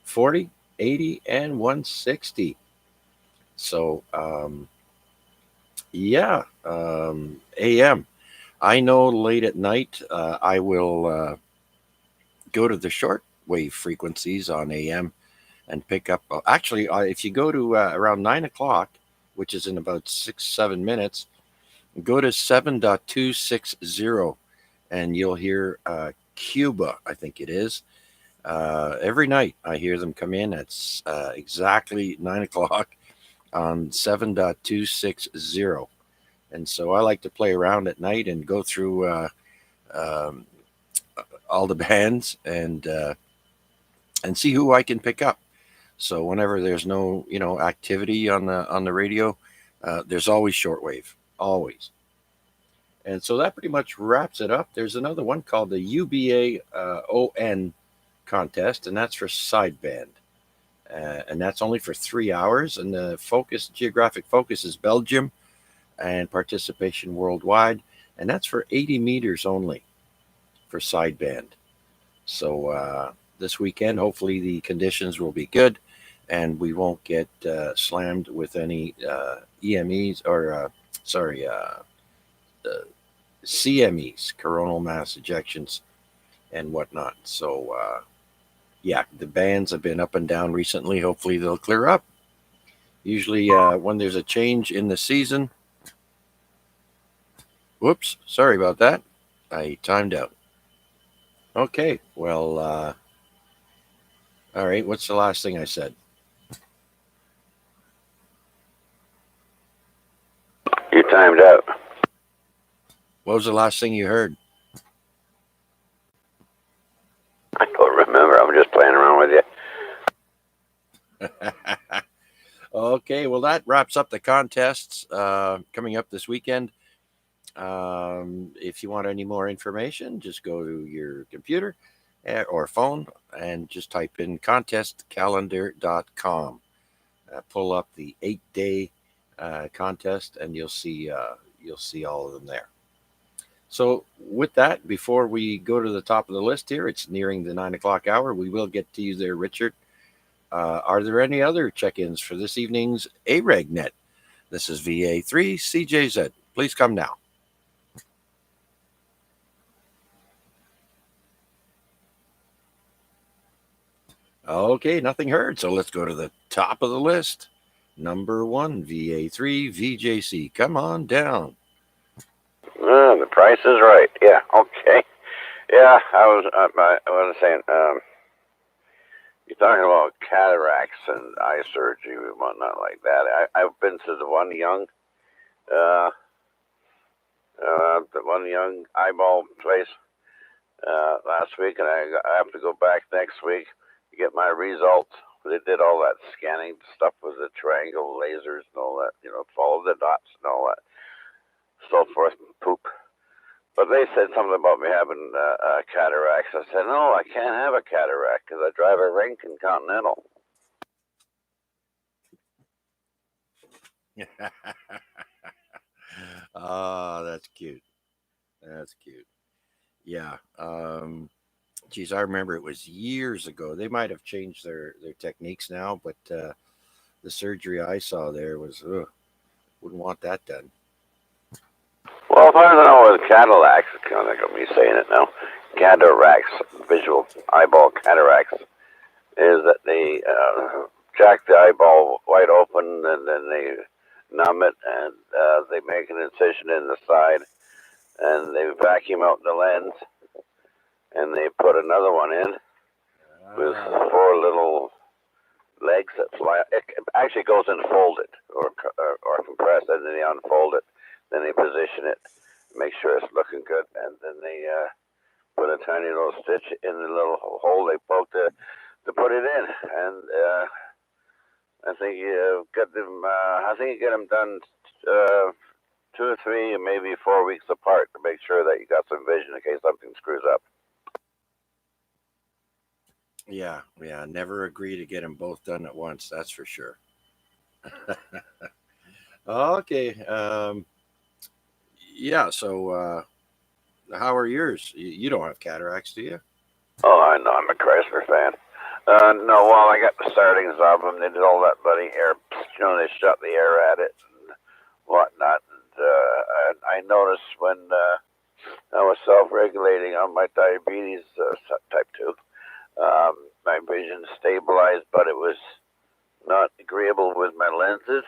40, 80, and 160. So, AM. I know late at night I will go to the short wave frequencies on AM and pick up. Actually, if you go to around 9 o'clock, which is in about 6-7 minutes, go to 7.260 and you'll hear Cuba, I think it is. Every night I hear them come in at exactly 9 o'clock on 7.260. And so I like to play around at night and go through all the bands and see who I can pick up. So whenever there's no activity on the radio, there's always shortwave, always. And so that pretty much wraps it up. There's another one called the UBA ON contest, and that's for sideband. And that's only for 3 hours. And the geographic focus is Belgium, and participation worldwide. And that's for 80 meters only for sideband. So this weekend, hopefully the conditions will be good and we won't get slammed with any EMEs or, CMEs, coronal mass ejections and whatnot. So, the bands have been up and down recently. Hopefully they'll clear up. Usually when there's a change in the season. Whoops, sorry about that. I timed out. Okay, well, all right, what's the last thing I said? You timed out. What was the last thing you heard? I don't remember. I'm just playing around with you. Okay, well, that wraps up the contests coming up this weekend. If you want any more information, just go to your computer or phone and just type in contestcalendar.com. Pull up the 8-day contest, and you'll see all of them there. So with that, before we go to the top of the list here, it's nearing the 9 o'clock hour. We will get to you there, Richard. Are there any other check-ins for this evening's AREG net? This is VA3 CJZ. Please come now. Okay, nothing heard. So let's go to the top of the list. Number 1, VA3 VJC. Come on down. The price is right. Yeah. Okay. Yeah, I was saying. You're talking about cataracts and eye surgery and whatnot like that. I've been to the one young eyeball place last week, and I have to go back next week to get my results. They did all that scanning stuff with the triangle lasers and all that, follow the dots and all that, so forth, poop. But they said something about me having cataracts. I said, no, I can't have a cataract because I drive a Lincoln Continental. Oh, that's cute. That's cute. Yeah. Geez, I remember it was years ago. They might have changed their techniques now, but the surgery I saw there was, wouldn't want that done. Well, if I don't know what cataracts, kind of got me saying it now, cataracts, visual eyeball cataracts, is that they jack the eyeball wide open and then they numb it and they make an incision in the side and they vacuum out the lens and they put another one in with 4 little legs that fly. It actually goes in folded or compressed, and then they unfold it. Then they position it, make sure it's looking good, and then they put a tiny little stitch in the little hole they poked to put it in. And I think you get them. I think you get them done 2 or 3, and maybe 4 weeks apart to make sure that you got some vision in case something screws up. Yeah. Never agree to get them both done at once. That's for sure. Okay. Yeah. So, how are yours? You don't have cataracts, do you? Oh, I know. I'm a Chrysler fan. No, well, I got the startings of them. They did all that bloody air. They shot the air at it and whatnot. And I noticed when I was self-regulating on my diabetes type 2, my vision stabilized, but it was not agreeable with my lenses.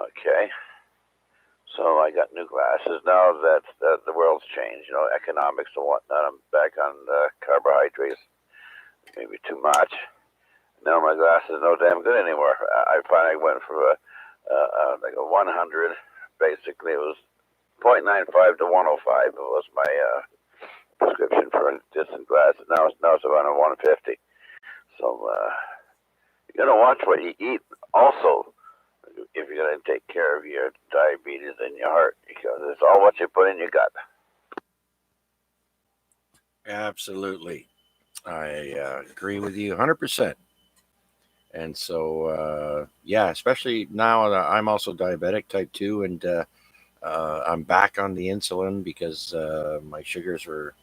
Okay. So I got new glasses now that the world's changed, economics and whatnot. I'm back on carbohydrates, maybe too much. Now my glasses are no damn good anymore. I finally went for like a 100. Basically, it was 0.95 to 105. It was my prescription for distant glasses. Now it's around a 150. So you got to watch what you eat. Also, if you're going to take care of your diabetes and your heart, because it's all what you put in your gut. Absolutely. I agree with you 100%. And so, yeah, especially now I'm also diabetic type 2, and I'm back on the insulin because my sugars were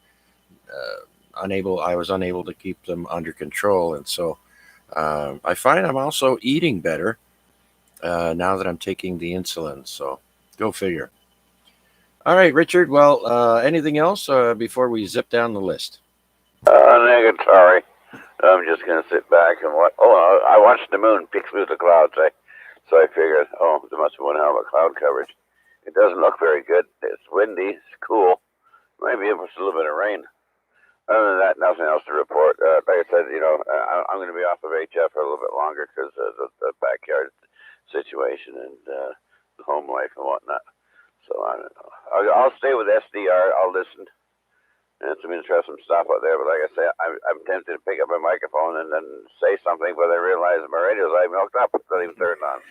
I was unable to keep them under control. And so I find I'm also eating better now that I'm taking the insulin. So go figure. All right, Richard. Well, anything else before we zip down the list? Negatory. I'm just going to sit back and watch. Oh, I watched the moon peek through the clouds. So I figured, there must be one hell of a cloud coverage. It doesn't look very good. It's windy. It's cool. Maybe it was a little bit of rain. Other than that, nothing else to report. Like I said, I'm going to be off of HF for a little bit longer because of the backyard situation and home life and whatnot. So I don't know. I'll stay with SDR. I'll listen. And some interesting stuff out there. But like I say, I'm tempted to pick up my microphone and then say something, but I realize my radio's I haven't hooked up. It's not even turned on.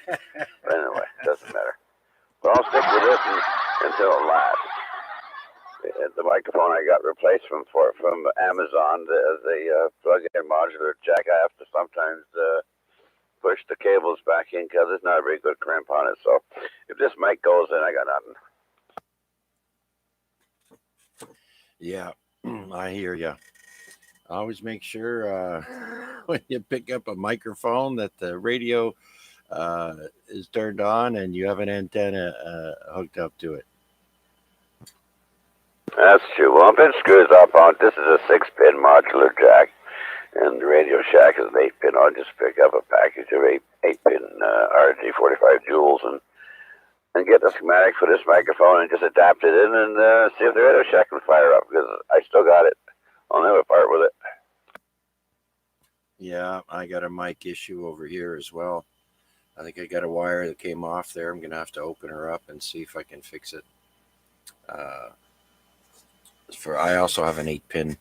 But anyway, doesn't matter. But I'll stick with this until it lasts. The microphone I got replaced from Amazon as a plug-in modular jack. I have to sometimes push the cables back in because there's not a very good crimp on it. So if this mic goes in, I got nothing. Yeah, I hear you. Always make sure when you pick up a microphone that the radio is turned on and you have an antenna hooked up to it. That's true. Well, if it screws up on, this is a 6-pin modular jack, and the Radio Shack is an 8-pin. I'll just pick up a package of 8-pin RG 45 joules and get the schematic for this microphone and just adapt it in and see if the Radio Shack can fire up, because I still got it. I'll never part with it. Yeah, I got a mic issue over here as well. I think I got a wire that came off there. I'm going to have to open her up and see if I can fix it. I also have an 8-pin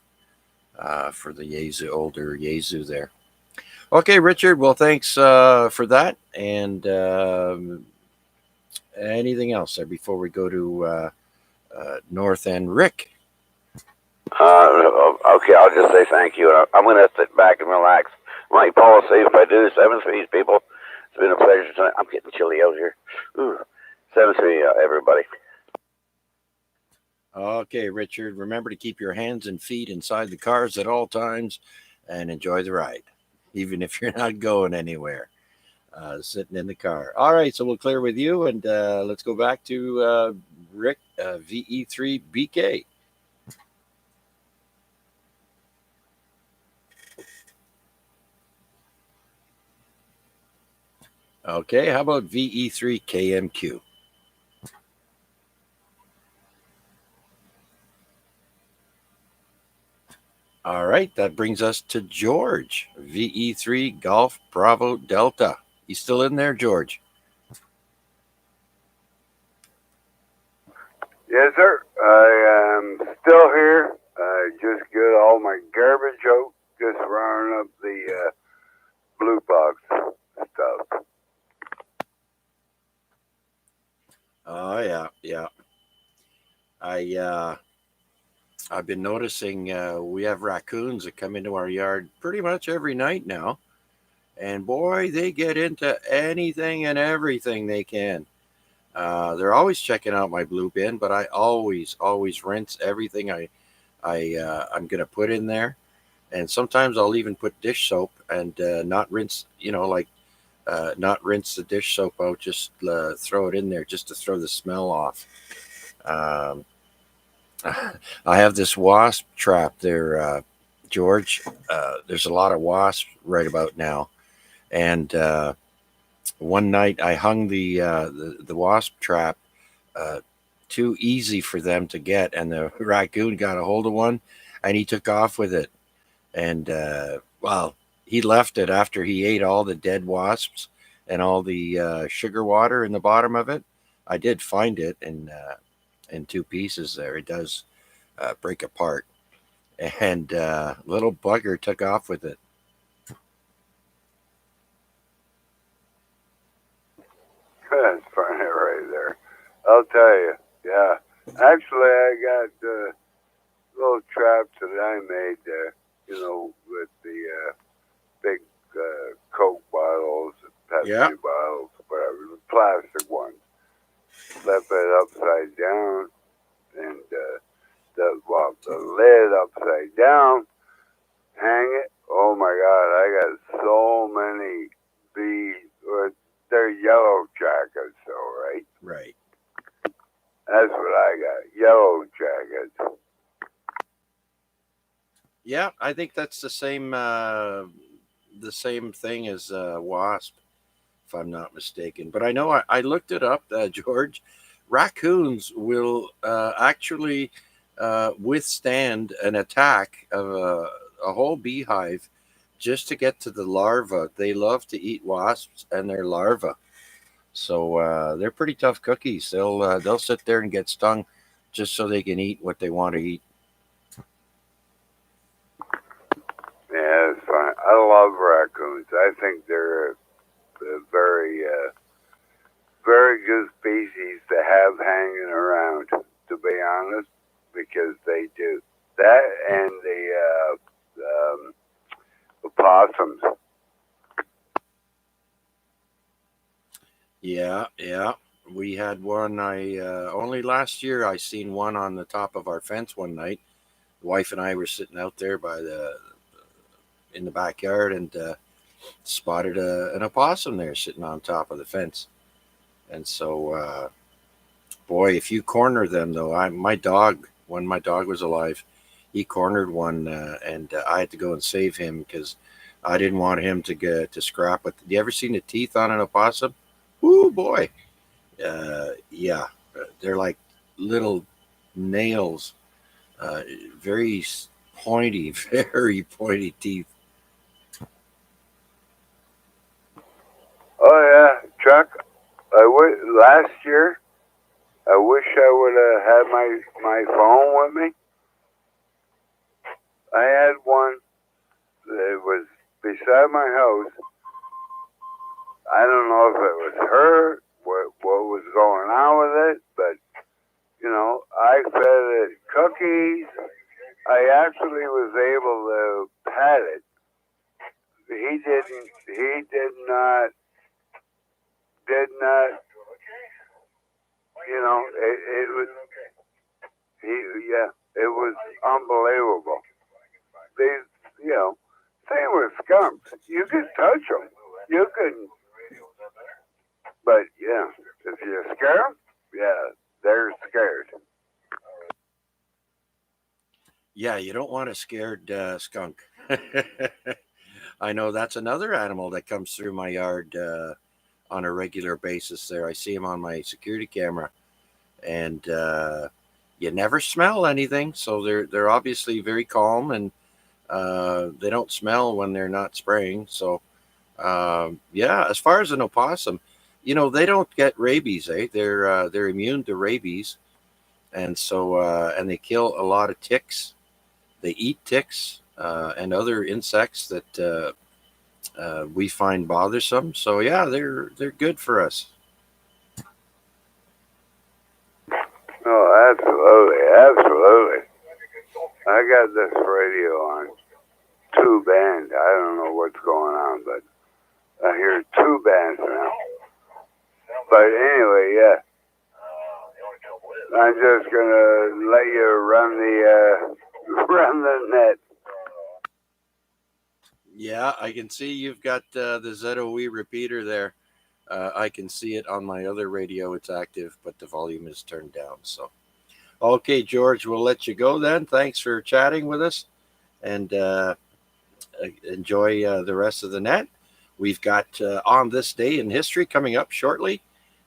for the older Yaesu there. Okay, Richard. Well, thanks for that. And anything else there before we go to North and Rick? Okay, I'll just say thank you. I'm going to sit back and relax. My policy, if I do, 7-3, people. It's been a pleasure tonight. I'm getting chilly out here. 7-3, everybody. Okay, Richard. Remember to keep your hands and feet inside the cars at all times and enjoy the ride, even if you're not going anywhere. Sitting in the car. All right, so we'll clear with you, and let's go back to Rick, VE3BK. Okay, how about VE3KMQ? All right, that brings us to George, VE3 Golf Bravo Delta. You still in there, George? Yes, sir. I am still here. I just get all my garbage out, just rounding up the blue box stuff. Oh yeah. I've been noticing we have raccoons that come into our yard pretty much every night now, and boy, they get into anything and everything they can. They're always checking out my blue bin, but I always rinse everything I'm gonna put in there, and sometimes I'll even put dish soap and not rinse, not rinse the dish soap out, just throw it in there just to throw the smell off. I have this wasp trap there, George. There's a lot of wasps right about now, and one night I hung the wasp trap too easy for them to get, and the raccoon got a hold of one, and he took off with it, and well, he left it after he ate all the dead wasps and all the sugar water in the bottom of it. I did find it in two pieces there. It does break apart, and little bugger took off with it. That's funny right there. I'll tell you. Yeah. Actually, I got little traps that I made there, with the big Coke bottles, Pepsi bottles, whatever, the plastic ones. Flip it upside down and the lid upside down, hang it. Oh my God, I got so many bees. They're yellow jackets, though, right? Right. That's what I got, yellow jackets. Yeah, I think that's the same thing as wasp, if I'm not mistaken. But I know I looked it up, George. Raccoons will actually withstand an attack of a whole beehive just to get to the larva. They love to eat wasps and their larvae, so they're pretty tough cookies. They'll sit there and get stung just so they can eat what they want to eat. I love raccoons. I think they're a very, very good species to have hanging around, to be honest, because they do that and the opossums. Yeah, yeah. We had one. I only last year I seen one on the top of our fence one night. The wife and I were sitting out there by the in the backyard and spotted an opossum there sitting on top of the fence. And so, boy, if you corner them though, my dog when my dog was alive, he cornered one and I had to go and save him because I didn't want him to get to scrap. But you ever seen the teeth on an opossum? Ooh, boy. Yeah, they're like little nails, uh, very pointy, very pointy teeth. Oh yeah, Chuck. Last year, I wish I would have had my phone with me. I had one that was beside my house. I don't know if it was her, what was going on with it, but I fed it cookies. I actually was able to pat it. He didn't. He did not. It was. Yeah, it was unbelievable. They, same with skunks. You could touch them. You could, but yeah, if you scare them, yeah, they're scared. Yeah, you don't want a scared skunk. I know that's another animal that comes through my yard on a regular basis. There, I see him on my security camera, and you never smell anything, so they're obviously very calm and they don't smell when they're not spraying. So yeah, as far as an opossum, they don't get rabies. They're immune to rabies, and so and they kill a lot of ticks. They eat ticks and other insects that we find bothersome. So yeah, they're good for us. Oh, absolutely, absolutely. I got this radio on two band. I don't know what's going on, but I hear two bands now. But anyway, yeah, I'm just gonna let you run the run the net. Yeah, I can see you've got the ZOE repeater there. I can see it on my other radio. It's active, but the volume is turned down. So, okay, George, we'll let you go then. Thanks for chatting with us and enjoy the rest of the net. We've got On This Day in History coming up shortly.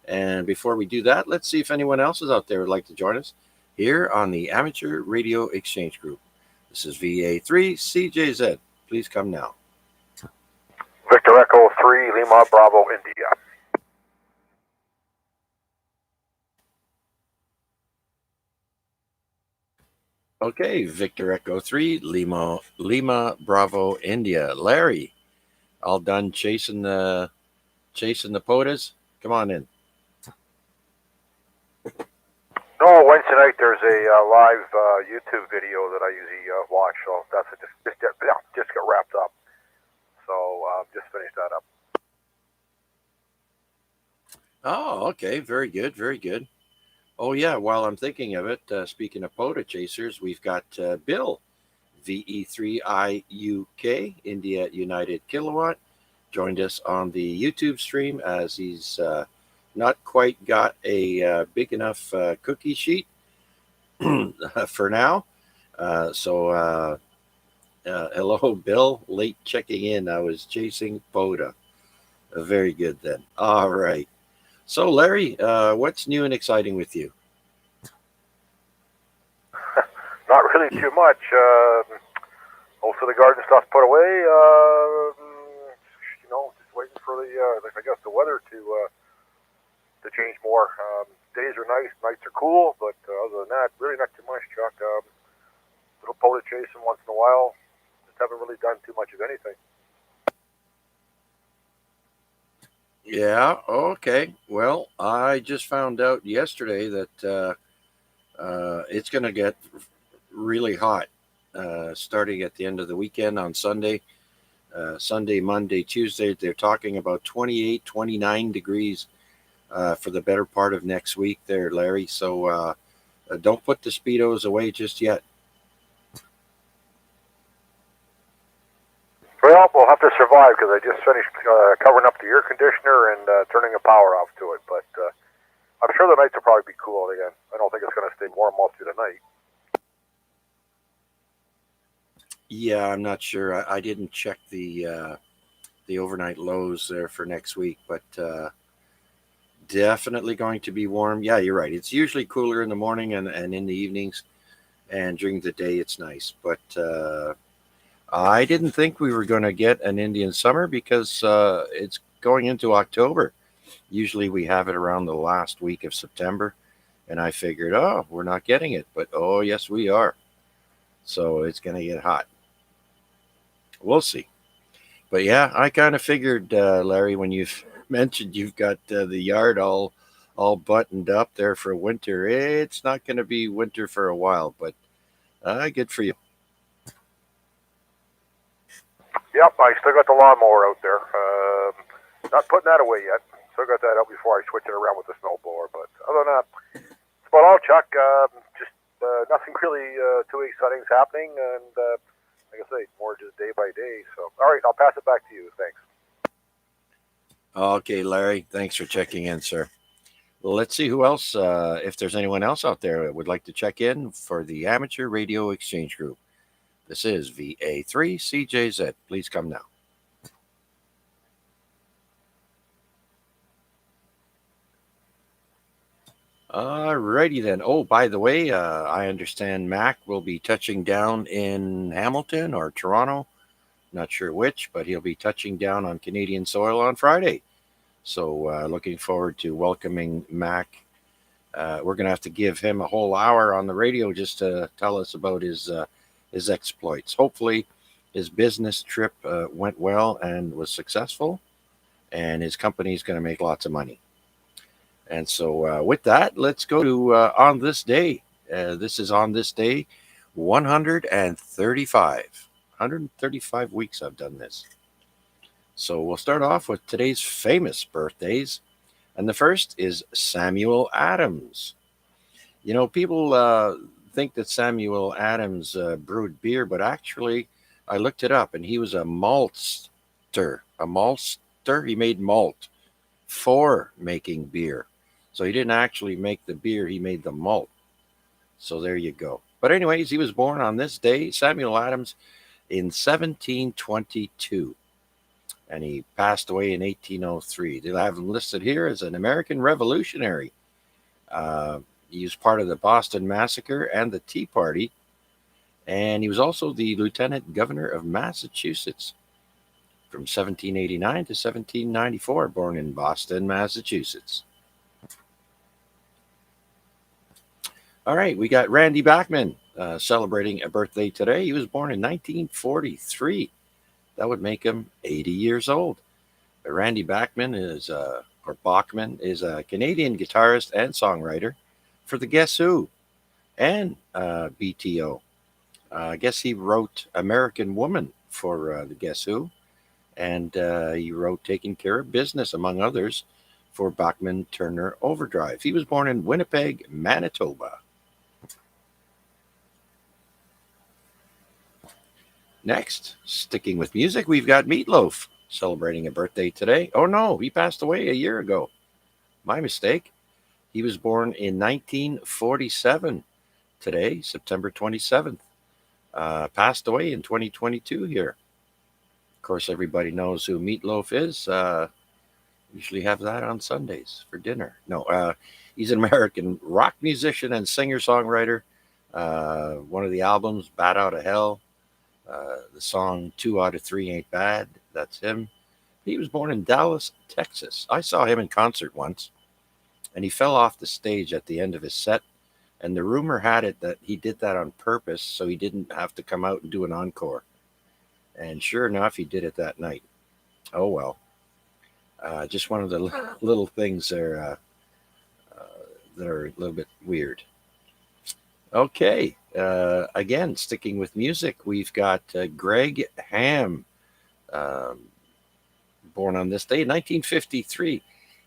And before we do that, let's see if anyone else is out there would like to join us here on the Amateur Radio Exchange Group. This is VA3 CJZ. Please come now. Victor Echo 3, Lima Bravo, India. Okay, Victor Echo 3, Lima Bravo, India. Larry, all done chasing the POTUS? Come on in. No, Wednesday night there's a live YouTube video that I usually watch, so that's just got wrapped up. So just finished that up. Oh, okay, very good, very good. Oh yeah, while I'm thinking of it, speaking of POTA chasers, we've got Bill, VE3IUK, India United Kilowatt, joined us on the YouTube stream as he's not quite got a big enough cookie sheet for now. So hello, Bill. Late checking in. I was chasing POTA. Very good then. All right. So, Larry, what's new and exciting with you? Not really too much. Most of the garden stuff's put away. Just waiting for the weather to change more. Days are nice, nights are cool, but other than that, really not too much, Chuck. Little POTA chasing once in a while. Just haven't really done too much of anything. Yeah, okay. Well, I just found out yesterday that it's going to get really hot starting at the end of the weekend on Sunday. Sunday, Monday, Tuesday, they're talking about 28, 29 degrees for the better part of next week there, Larry. So don't put the Speedos away just yet. Well, we'll have to survive because I just finished covering up the air conditioner and turning the power off to it. But I'm sure the nights will probably be cool again. I don't think it's going to stay warm all through the night. Yeah, I'm not sure. I didn't check the overnight lows there for next week, but definitely going to be warm. Yeah, you're right. It's usually cooler in the morning and in the evenings, and during the day it's nice. But I didn't think we were going to get an Indian summer because it's going into October. Usually we have it around the last week of September, and I figured, oh, we're not getting it. But oh, yes, we are. So it's going to get hot. We'll see. But yeah, I kind of figured, Larry, when you've mentioned you've got the yard all buttoned up there for winter, it's not going to be winter for a while. But good for you. Yep, I still got the lawnmower out there. Not putting that away yet. Still got that out before I switch it around with the snowblower. But other than that, that's about all, Chuck. Just nothing really too exciting is happening, and like I say, more just day by day. So, all right, I'll pass it back to you. Thanks. Okay, Larry, thanks for checking in, sir. Let's see who else, if there's anyone else out there that would like to check in for the Amateur Radio Exchange Group. This is VA3CJZ. Please come now. Alrighty then. Oh, by the way, I understand Mac will be touching down in Hamilton or Toronto. Not sure which, but he'll be touching down on Canadian soil on Friday. So looking forward to welcoming Mac. We're going to have to give him a whole hour on the radio just to tell us about his exploits. Hopefully, his business trip went well and was successful, and his company is going to make lots of money. And so, with that, let's go to on this day. This is on this day, 135. 135 weeks I've done this. So we'll start off with today's famous birthdays. And the first is Samuel Adams. You know, people think that Samuel Adams brewed beer, but actually, I looked it up and he was a maltster. A maltster, he made malt for making beer. So he didn't actually make the beer, he made the malt. So there you go. But, anyways, he was born on this day, Samuel Adams, in 1722. And he passed away in 1803. They have him listed here as an American revolutionary. He was part of the Boston Massacre and the Tea Party. And he was also the lieutenant governor of Massachusetts from 1789 to 1794, born in Boston, Massachusetts. All right, we got Randy Bachman celebrating a birthday today. He was born in 1943. That would make him 80 years old. Randy Bachman is a Canadian guitarist and songwriter for the Guess Who and BTO. I guess he wrote American Woman for the Guess Who, and he wrote Taking Care of Business, among others, for Bachman Turner Overdrive. He was born in Winnipeg, Manitoba. Next, sticking with music, we've got Meatloaf celebrating a birthday today. Oh no, he passed away a year ago. My mistake. He was born in 1947 today, September 27th. Passed away in 2022 here. Of course, everybody knows who Meatloaf is. Usually have that on Sundays for dinner. No, he's an American rock musician and singer-songwriter. One of the albums, Bat Out of Hell. The song 2 Out of 3 Ain't Bad. That's him. He was born in Dallas, Texas. I saw him in concert once, and he fell off the stage at the end of his set. And the rumor had it that he did that on purpose so he didn't have to come out and do an encore. And sure enough, he did it that night. Oh well. Just one of the little things there that are a little bit weird. Okay, again, sticking with music, we've got Greg Ham, um, born on this day, 1953.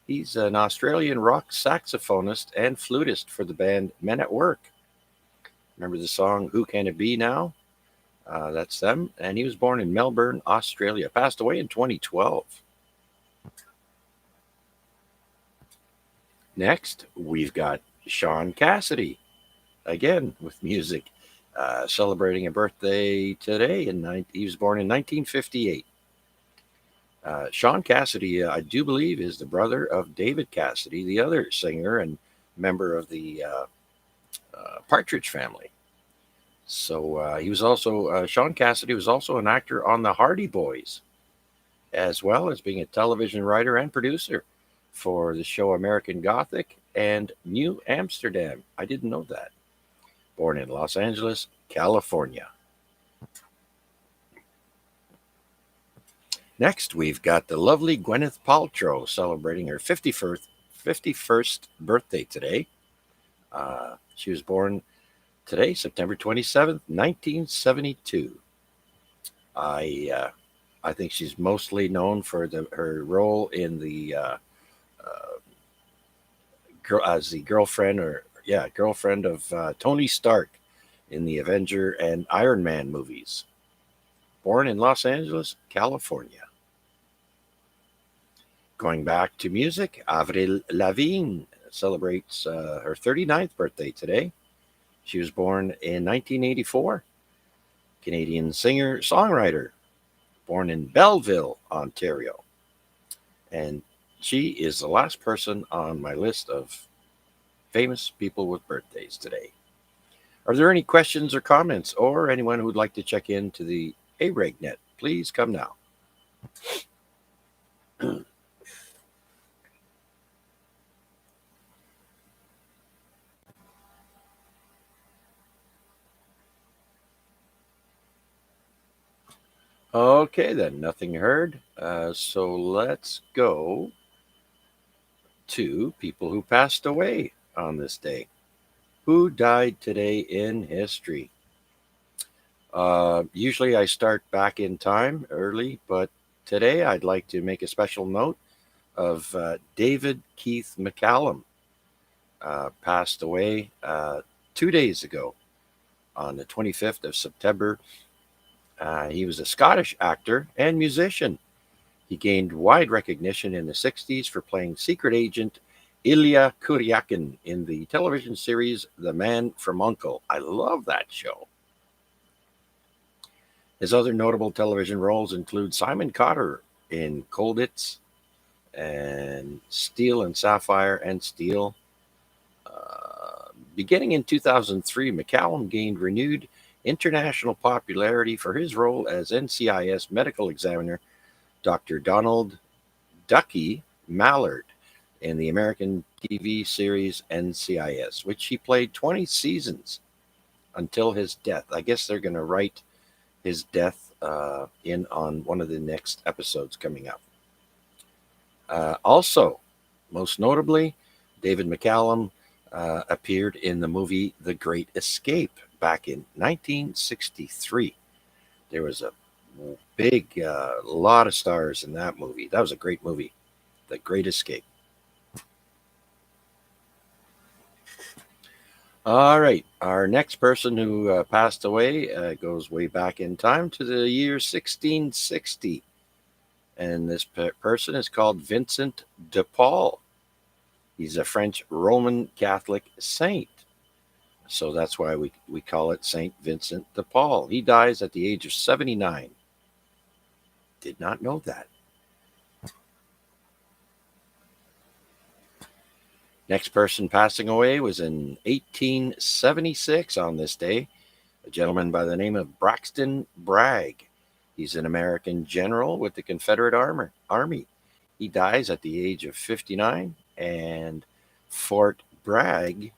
He's an Australian rock saxophonist and flutist for the band Men at Work. Remember the song Who Can It Be Now? That's them. And he was born in Melbourne, Australia. Passed away in 2012. Next, we've got Sean Cassidy, again with music, celebrating a birthday today. He was born in 1958. Sean Cassidy, I do believe, is the brother of David Cassidy, the other singer and member of the Partridge Family. So he was also, Sean Cassidy was also an actor on the Hardy Boys, as well as being a television writer and producer for the show American Gothic and New Amsterdam. I didn't know that. Born in Los Angeles, California. Next, we've got the lovely Gwyneth Paltrow celebrating her 51st birthday today. She was born today, September 27th, 1972. I think she's mostly known for her role in the as the girlfriend of Tony Stark in the Avenger and Iron Man movies. Born in Los Angeles, California. Going back to music, Avril Lavigne celebrates her 39th birthday today. She was born in 1984. Canadian singer, songwriter, born in Belleville, Ontario. And she is the last person on my list of famous people with birthdays today. Are there any questions or comments, or anyone who would like to check into the AREG net? Please come now. Okay, then, nothing heard. So let's go to people who passed away on this day. Who died today in history? Usually I start back in time early, but today I'd like to make a special note of David Keith McCallum. Passed away 2 days ago on the 25th of September. He was a Scottish actor and musician. He gained wide recognition in the 60s for playing secret agent Ilya Kuryakin in the television series The Man from U.N.C.L.E. I love that show. His other notable television roles include Simon Cotter in Colditz and Steel and Sapphire and Steel. Beginning in 2003, McCallum gained renewed international popularity for his role as NCIS medical examiner Dr. Donald Ducky Mallard in the American TV series NCIS, which he played 20 seasons until his death. I guess they're going to write his death in on one of the next episodes coming up. Also, most notably, David McCallum appeared in the movie The Great Escape back in 1963. There was a big lot of stars in that movie. That was a great movie, The Great Escape. All right, our next person who passed away goes way back in time to the year 1660. And this person is called Vincent de Paul. He's a French Roman Catholic saint. So that's why we call it Saint Vincent de Paul. He dies at the age of 79. Did not know that. Next person passing away was in 1876 on this day, a gentleman by the name of Braxton Bragg. He's an American general with the Confederate Army. He dies at the age of 59, and Fort Bragg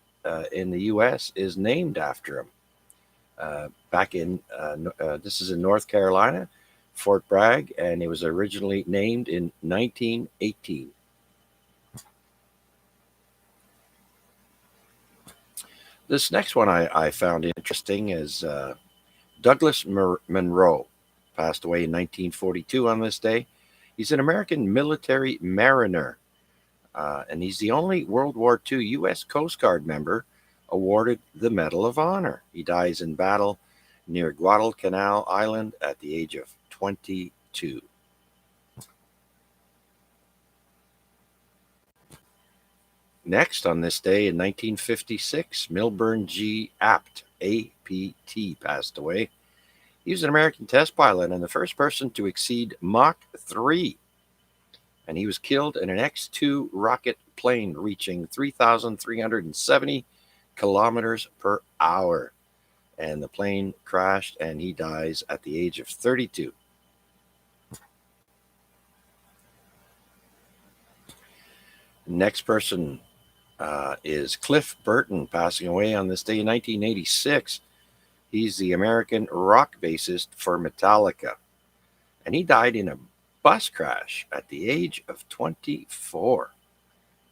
in the U.S. is named after him. This is in North Carolina. Fort Bragg, and it was originally named in 1918. This next one I found interesting is Douglas Monroe, passed away in 1942 on this day. He's an American military mariner, and he's the only World War II U.S. Coast Guard member awarded the Medal of Honor. He dies in battle near Guadalcanal Island at the age of 22. Next, on this day in 1956, Milburn G. Apt, APT, passed away. He was an American test pilot and the first person to exceed Mach 3. And he was killed in an X-2 rocket plane reaching 3,370 kilometers per hour. And the plane crashed and he dies at the age of 32. Next person is Cliff Burton, passing away on this day in 1986. He's the American rock bassist for Metallica. And he died in a bus crash at the age of 24.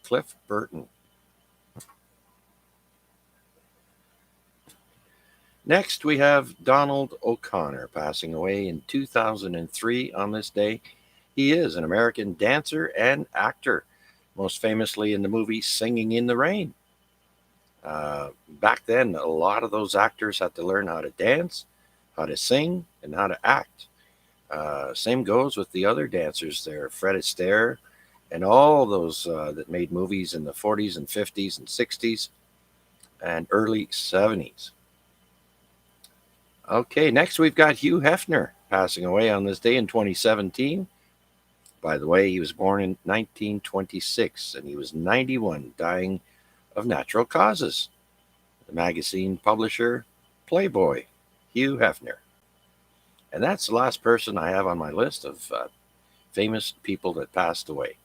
Cliff Burton. Next, we have Donald O'Connor, passing away in 2003 on this day. He is an American dancer and actor, most famously in the movie Singing in the Rain. Back then, a lot of those actors had to learn how to dance, how to sing, and how to act. Same goes with the other dancers there, Fred Astaire, and all those that made movies in the 40s and 50s and 60s and early 70s. Okay, next we've got Hugh Hefner, passing away on this day in 2017. By the way, he was born in 1926, and he was 91, dying of natural causes. The magazine publisher, Playboy, Hugh Hefner. And that's the last person I have on my list of famous people that passed away.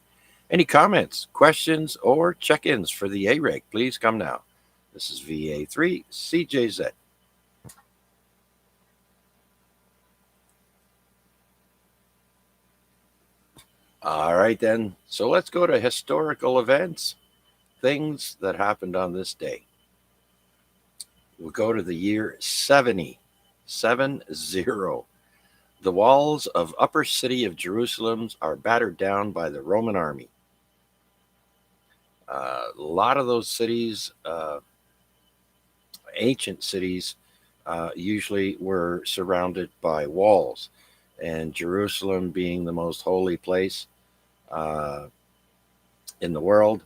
Any comments, questions, or check-ins for the AREG, please come now. This is VA3 CJZ. All right, then. So let's go to historical events, things that happened on this day. We'll go to the year 70. The walls of upper city of Jerusalem are battered down by the Roman army. A lot of those cities, ancient cities, usually were surrounded by walls. And Jerusalem being the most holy place in the world,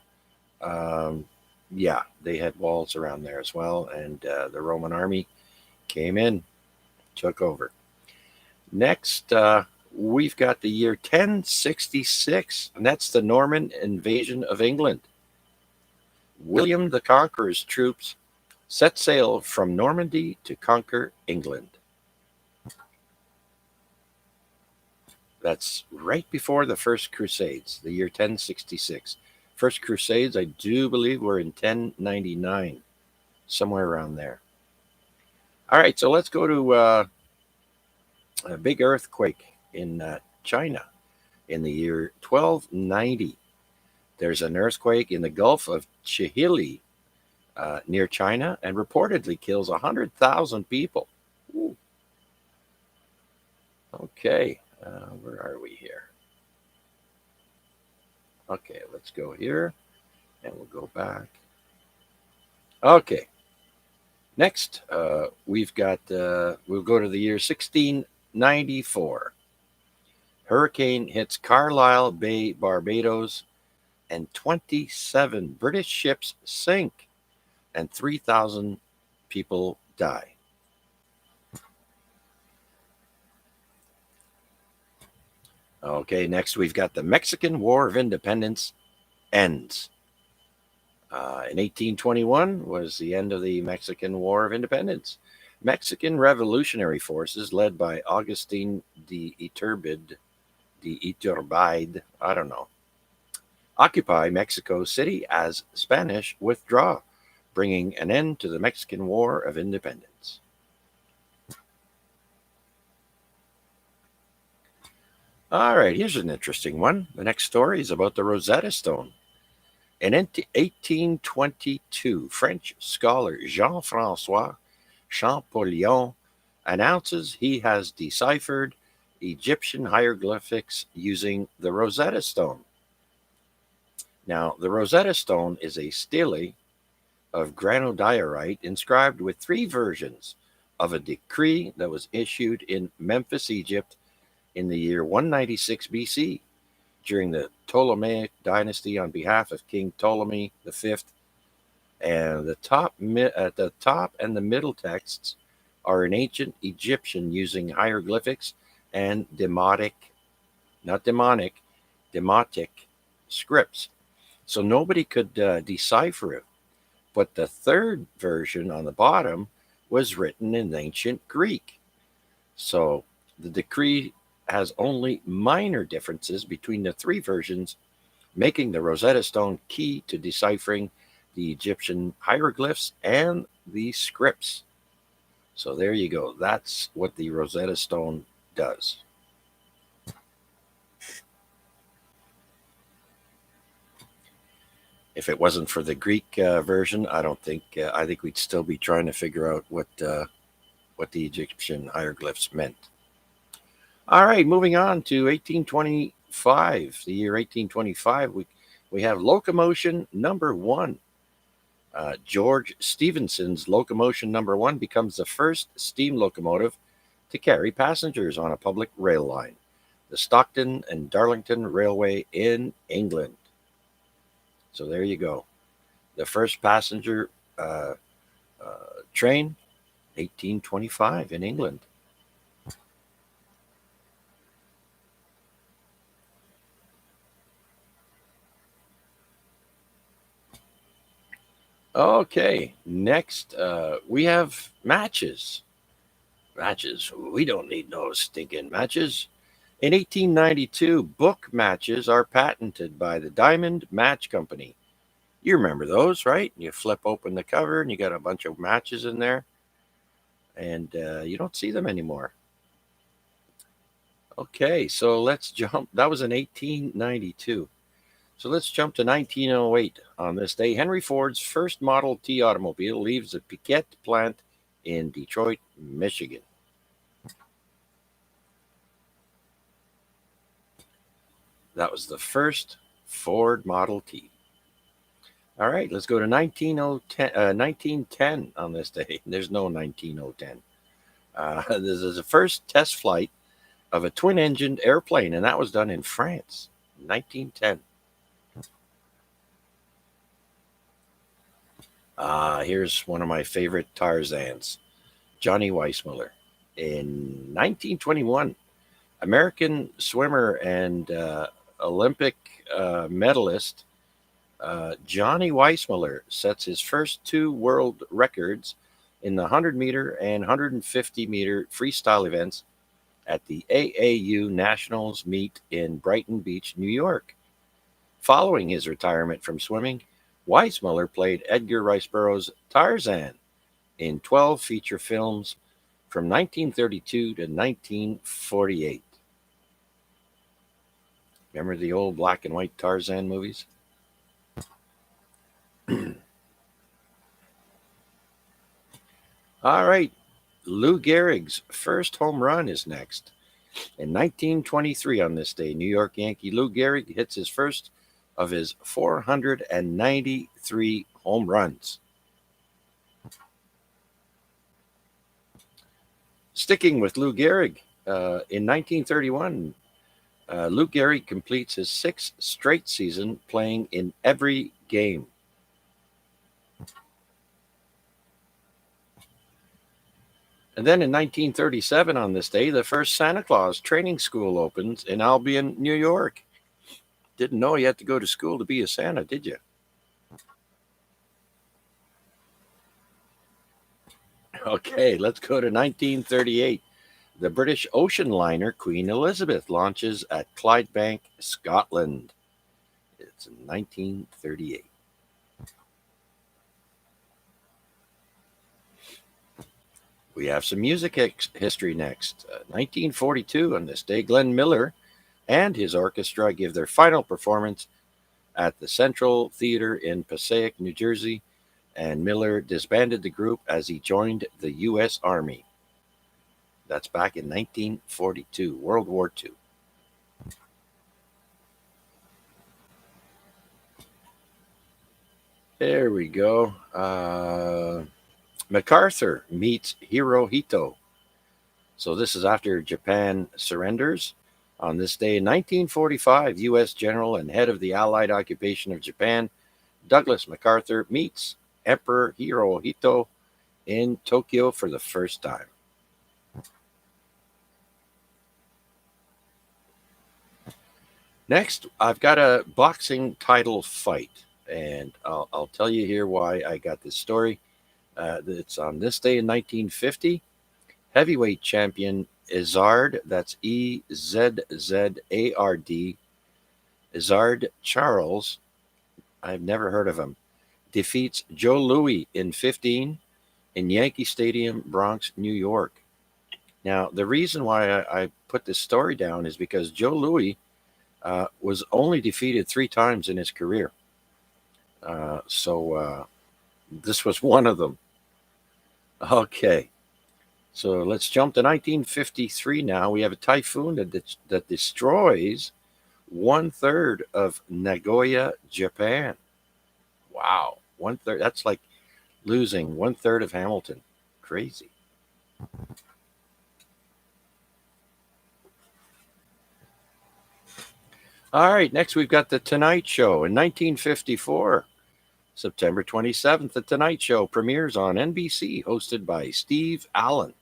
they had walls around there as well. And the Roman army came in, took over. Next, we've got the year 1066, and that's the Norman invasion of England. William the Conqueror's troops set sail from Normandy to conquer England. That's right before the First Crusades, the year 1066. First Crusades, I do believe, were in 1099, somewhere around there. All right, so let's go to a big earthquake in China in the year 1290. There's an earthquake in the Gulf of Chihili near China and reportedly kills 100,000 people. Ooh. Okay. Where are we here? Okay, let's go here, and we'll go back. Okay. Next, we've got, we'll go to the year 1694. Hurricane hits Carlisle Bay, Barbados, and 27 British ships sink, and 3,000 people die. Okay, next we've got the Mexican War of Independence ends. In 1821 was the end of the Mexican War of Independence. Mexican revolutionary forces led by Agustin de Iturbide, I don't know, occupy Mexico City as Spanish withdraw, bringing an end to the Mexican War of Independence. All right, here's an interesting one. The next story is about the Rosetta Stone. In 1822, French scholar Jean-François Champollion announces he has deciphered Egyptian hieroglyphics using the Rosetta Stone. Now, the Rosetta Stone is a stele of granodiorite inscribed with three versions of a decree that was issued in Memphis, Egypt in the year 196 BC during the Ptolemaic dynasty on behalf of King Ptolemy V. And at the top and the middle texts are in ancient Egyptian using hieroglyphics and demotic scripts. So nobody could decipher it. But the third version on the bottom was written in ancient Greek. So the decree has only minor differences between the three versions, making the Rosetta Stone key to deciphering the Egyptian hieroglyphs and the scripts. So there you go. That's what the Rosetta Stone does. If it wasn't for the Greek version, I don't think I think we'd still be trying to figure out what the Egyptian hieroglyphs meant. All right, moving on to 1825. The year 1825, we have locomotion number one. George Stephenson's locomotion number one becomes the first steam locomotive to carry passengers on a public rail line, the Stockton and Darlington Railway in England. So there you go. The first passenger train, 1825 in England. Okay, next we have matches. Matches. We don't need no stinking matches. In 1892, book matches are patented by the Diamond Match Company. You remember those, right? You flip open the cover and you got a bunch of matches in there, and you don't see them anymore. Okay, so let's jump. That was in 1892. So let's jump to 1908. On this day, Henry Ford's first Model T automobile leaves the Piquette plant in Detroit, Michigan. That was the first Ford Model T. All right, let's go to 1910 on this day. There's no 19010. This is the first test flight of a twin-engined airplane, and that was done in France, 1910. Here's one of my favorite Tarzans, Johnny Weissmuller. In 1921, American swimmer and Olympic medalist Johnny Weissmuller sets his first two world records in the 100-meter and 150-meter freestyle events at the AAU Nationals meet in Brighton Beach, New York. Following his retirement from swimming, Weissmuller played Edgar Rice Burroughs' Tarzan in 12 feature films from 1932 to 1948. Remember the old black and white Tarzan movies? All right, Lou Gehrig's first home run is next. In 1923, on this day, New York Yankee Lou Gehrig hits his first of his 493 home runs. Sticking with Lou Gehrig, in 1931, Lou Gehrig completes his sixth straight season playing in every game. And then in 1937, on this day, the first Santa Claus training school opens in Albion, New York. Didn't know you had to go to school to be a Santa, did you? Okay, let's go to 1938. The British ocean liner Queen Elizabeth launches at Clydebank, Scotland. It's in 1938. We have some music history next. 1942, on this day, Glenn Miller and his orchestra give their final performance at the Central Theater in Passaic, New Jersey, and Miller disbanded the group as he joined the U.S. Army. That's back in 1942, World War II. There we go. MacArthur meets Hirohito. So this is after Japan surrenders. On this day in 1945, U.S. General and head of the Allied occupation of Japan, Douglas MacArthur, meets Emperor Hirohito in Tokyo for the first time. Next, I've got a boxing title fight, and I'll tell you here why I got this story. It's on this day in 1950. Heavyweight champion Izzard, that's Ezzard, Izzard Charles, I've never heard of him, defeats Joe Louis in 15 in Yankee Stadium, Bronx, New York. Now, the reason why I put this story down is because Joe Louis was only defeated 3 times in his career. So this was one of them. Okay. So let's jump to 1953 now. We have a typhoon that destroys 1/3 of Nagoya, Japan. Wow. 1/3. That's like losing 1/3 of Hamilton. Crazy. All right. Next, we've got The Tonight Show in 1954. September 27th, The Tonight Show premieres on NBC, hosted by Steve Allen.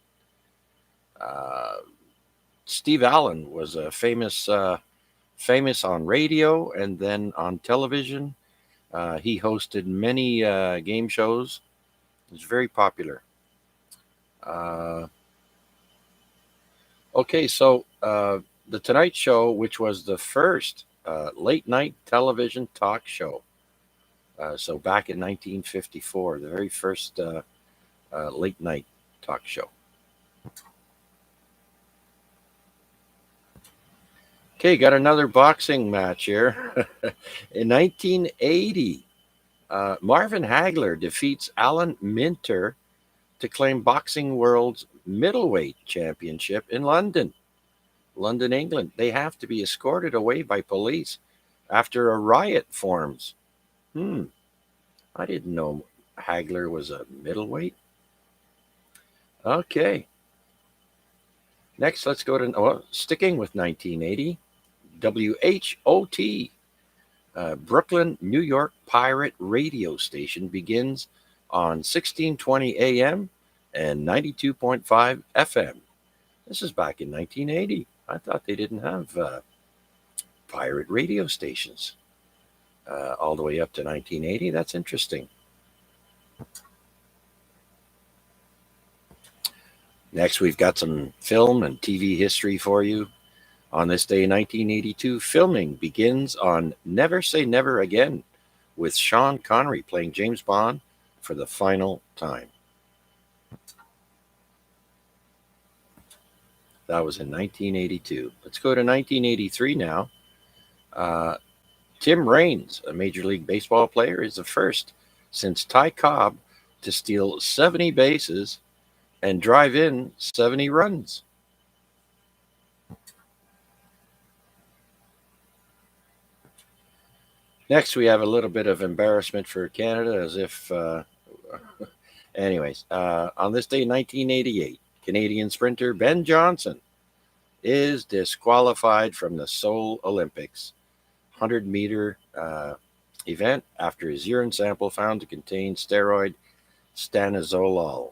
Steve Allen was famous on radio and then on television. He hosted many game shows. He was very popular. Okay, so The Tonight Show, which was the first late night television talk show. So back in 1954, the very first late night talk show. Okay, got another boxing match here. In 1980, Marvin Hagler defeats Alan Minter to claim Boxing World's middleweight championship in London, England. They have to be escorted away by police after a riot forms. I didn't know Hagler was a middleweight. Okay. Next, let's go to, sticking with 1980, WHOT, Brooklyn, New York pirate radio station begins on 1620 AM and 92.5 FM. This is back in 1980. I thought they didn't have pirate radio stations all the way up to 1980. That's interesting. Next, we've got some film and TV history for you. On this day in 1982, filming begins on Never Say Never Again, with Sean Connery playing James Bond for the final time. That was in 1982. Let's go to 1983 now. Tim Raines, a Major League Baseball player, is the first since Ty Cobb to steal 70 bases and drive in 70 runs. Next, we have a little bit of embarrassment for Canada, as if... anyways, on this day, 1988, Canadian sprinter Ben Johnson is disqualified from the Seoul Olympics 100-meter event after his urine sample found to contain steroid stanozolol.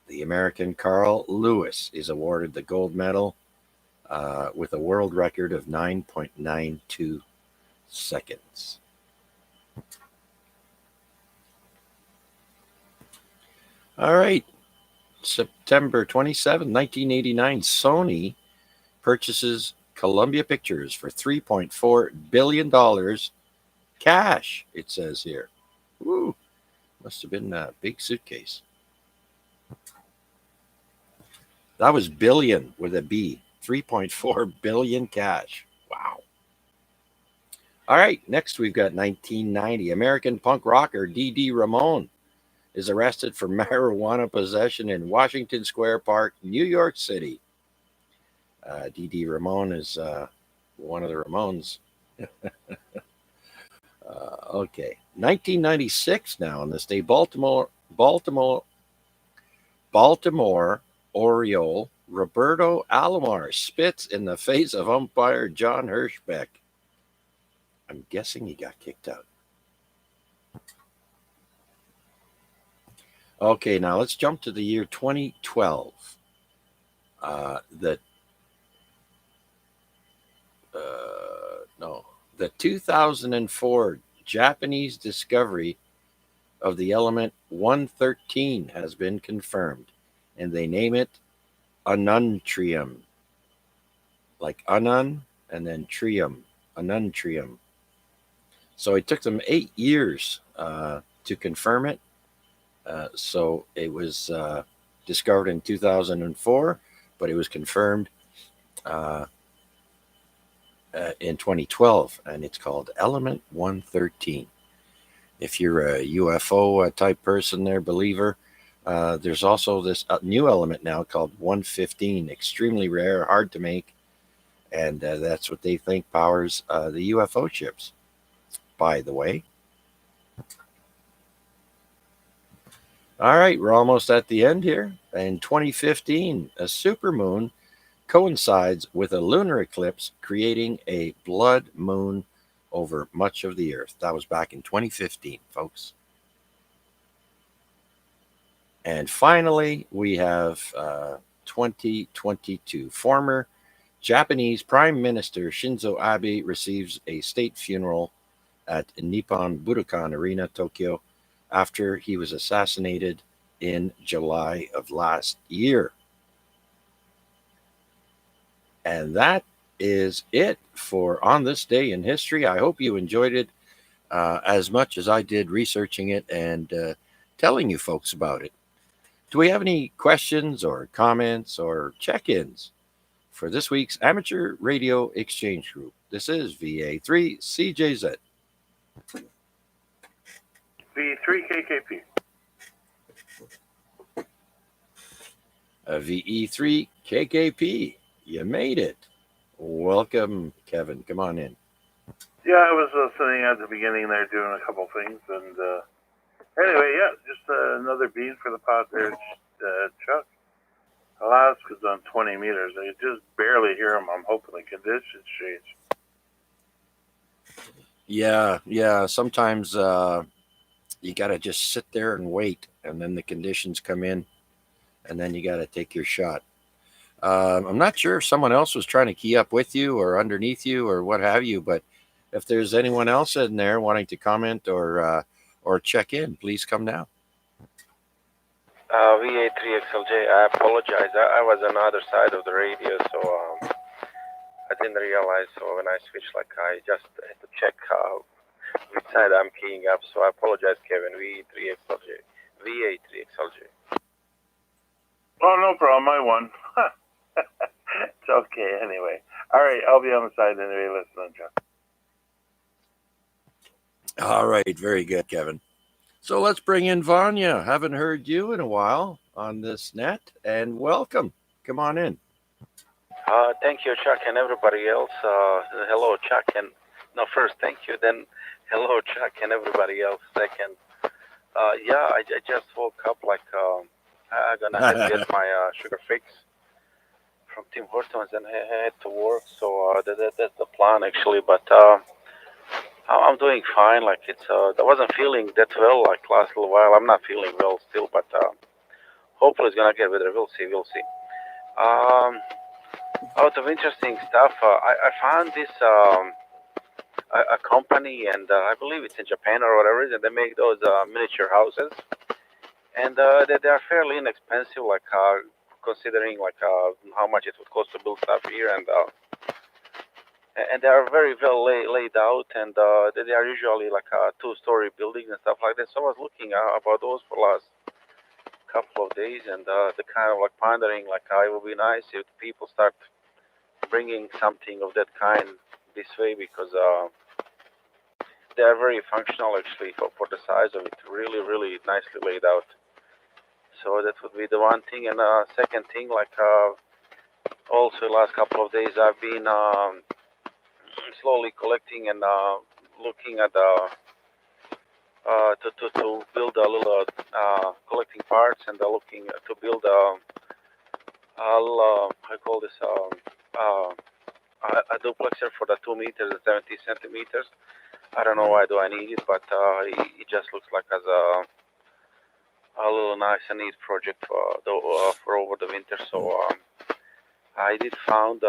The American Carl Lewis is awarded the gold medal with a world record of 9.92 seconds. All right. September 27, 1989, Sony purchases Columbia Pictures for $3.4 billion cash, it says here. Woo, must have been a big suitcase. That was billion with a B, 3.4 billion cash. Wow. All right, next we've got 1990. American punk rocker D.D. Ramone is arrested for marijuana possession in Washington Square Park, New York City. D.D. Ramone is one of the Ramones. Okay, 1996 now in the state. Baltimore Oriole Roberto Alomar spits in the face of umpire John Hirschbeck. I'm guessing he got kicked out. Okay, now let's jump to the year 2012. The 2004 Japanese discovery of the element 113 has been confirmed, and they name it ununtrium, like unun and then trium, ununtrium. So it took them 8 years to confirm it. So it was discovered in 2004, but it was confirmed in 2012, and it's called Element 113. If you're a UFO type person there, believer, there's also this new element now called 115, extremely rare, hard to make, and that's what they think powers the UFO ships, by the way. All right, we're almost at the end here. In 2015, a supermoon coincides with a lunar eclipse, creating a blood moon over much of the Earth. That was back in 2015, folks. And finally, we have 2022. Former Japanese Prime Minister Shinzo Abe receives a state funeral at Nippon Budokan Arena, Tokyo, after he was assassinated in July of last year. And that is it for On This Day in History. I hope you enjoyed it as much as I did researching it and telling you folks about it. Do we have any questions or comments or check-ins for this week's Amateur Radio Exchange Group? This is VA3 CJZ. V3KKP. VE3 KKP. You made it. Welcome, Kevin. Come on in. Yeah, I was listening at the beginning there, doing a couple things, and anyway, yeah, just another bean for the pot there, Chuck. Alaska's on 20 meters. I could just barely hear them. I'm hoping the conditions change. Yeah. Sometimes you got to just sit there and wait, and then the conditions come in, and then you got to take your shot. I'm not sure if someone else was trying to key up with you or underneath you or what have you, but if there's anyone else in there wanting to comment or check in, please come now. VA3XLJ, I apologize. I was on the other side of the radio, so I didn't realize. So when I switched, I just had to check which side I'm keying up. So I apologize, Kevin. VA3XLJ. Oh, no problem. I won. It's okay anyway. All right, I'll be on the side anyway. Listening, Chuck. All right, very good, Kevin. So let's bring in Vanya. Haven't heard you in a while on this net, and welcome. Come on in. Thank you, Chuck, and everybody else. Hello, Chuck, and first thank you, then hello, Chuck, and everybody else. Second, I just woke up I'm gonna head get my sugar fix from Tim Hortons and head to work. So that's the plan actually, but. I'm doing fine. I wasn't feeling that well last little while. I'm not feeling well still, but hopefully it's gonna get better. We'll see. Out of interesting stuff, I found this a company, and I believe it's in Japan or whatever it is, and they make those miniature houses, and they are fairly inexpensive, considering how much it would cost to build stuff here, and they are very well laid out, and they are usually 2-story buildings and stuff like that. So I was looking about those for the last couple of days, and the kind of pondering how it would be nice if people start bringing something of that kind this way because they are very functional actually for the size of it. Really, really nicely laid out. So that would be the one thing. And second thing, like also last couple of days, I've been slowly collecting and looking at to build a little collecting parts and looking to build I call this a duplexer for the 2 meters and 70 centimeters. I don't know why do I need it, but it just looks like as a little nice and neat project for over the winter. So I did found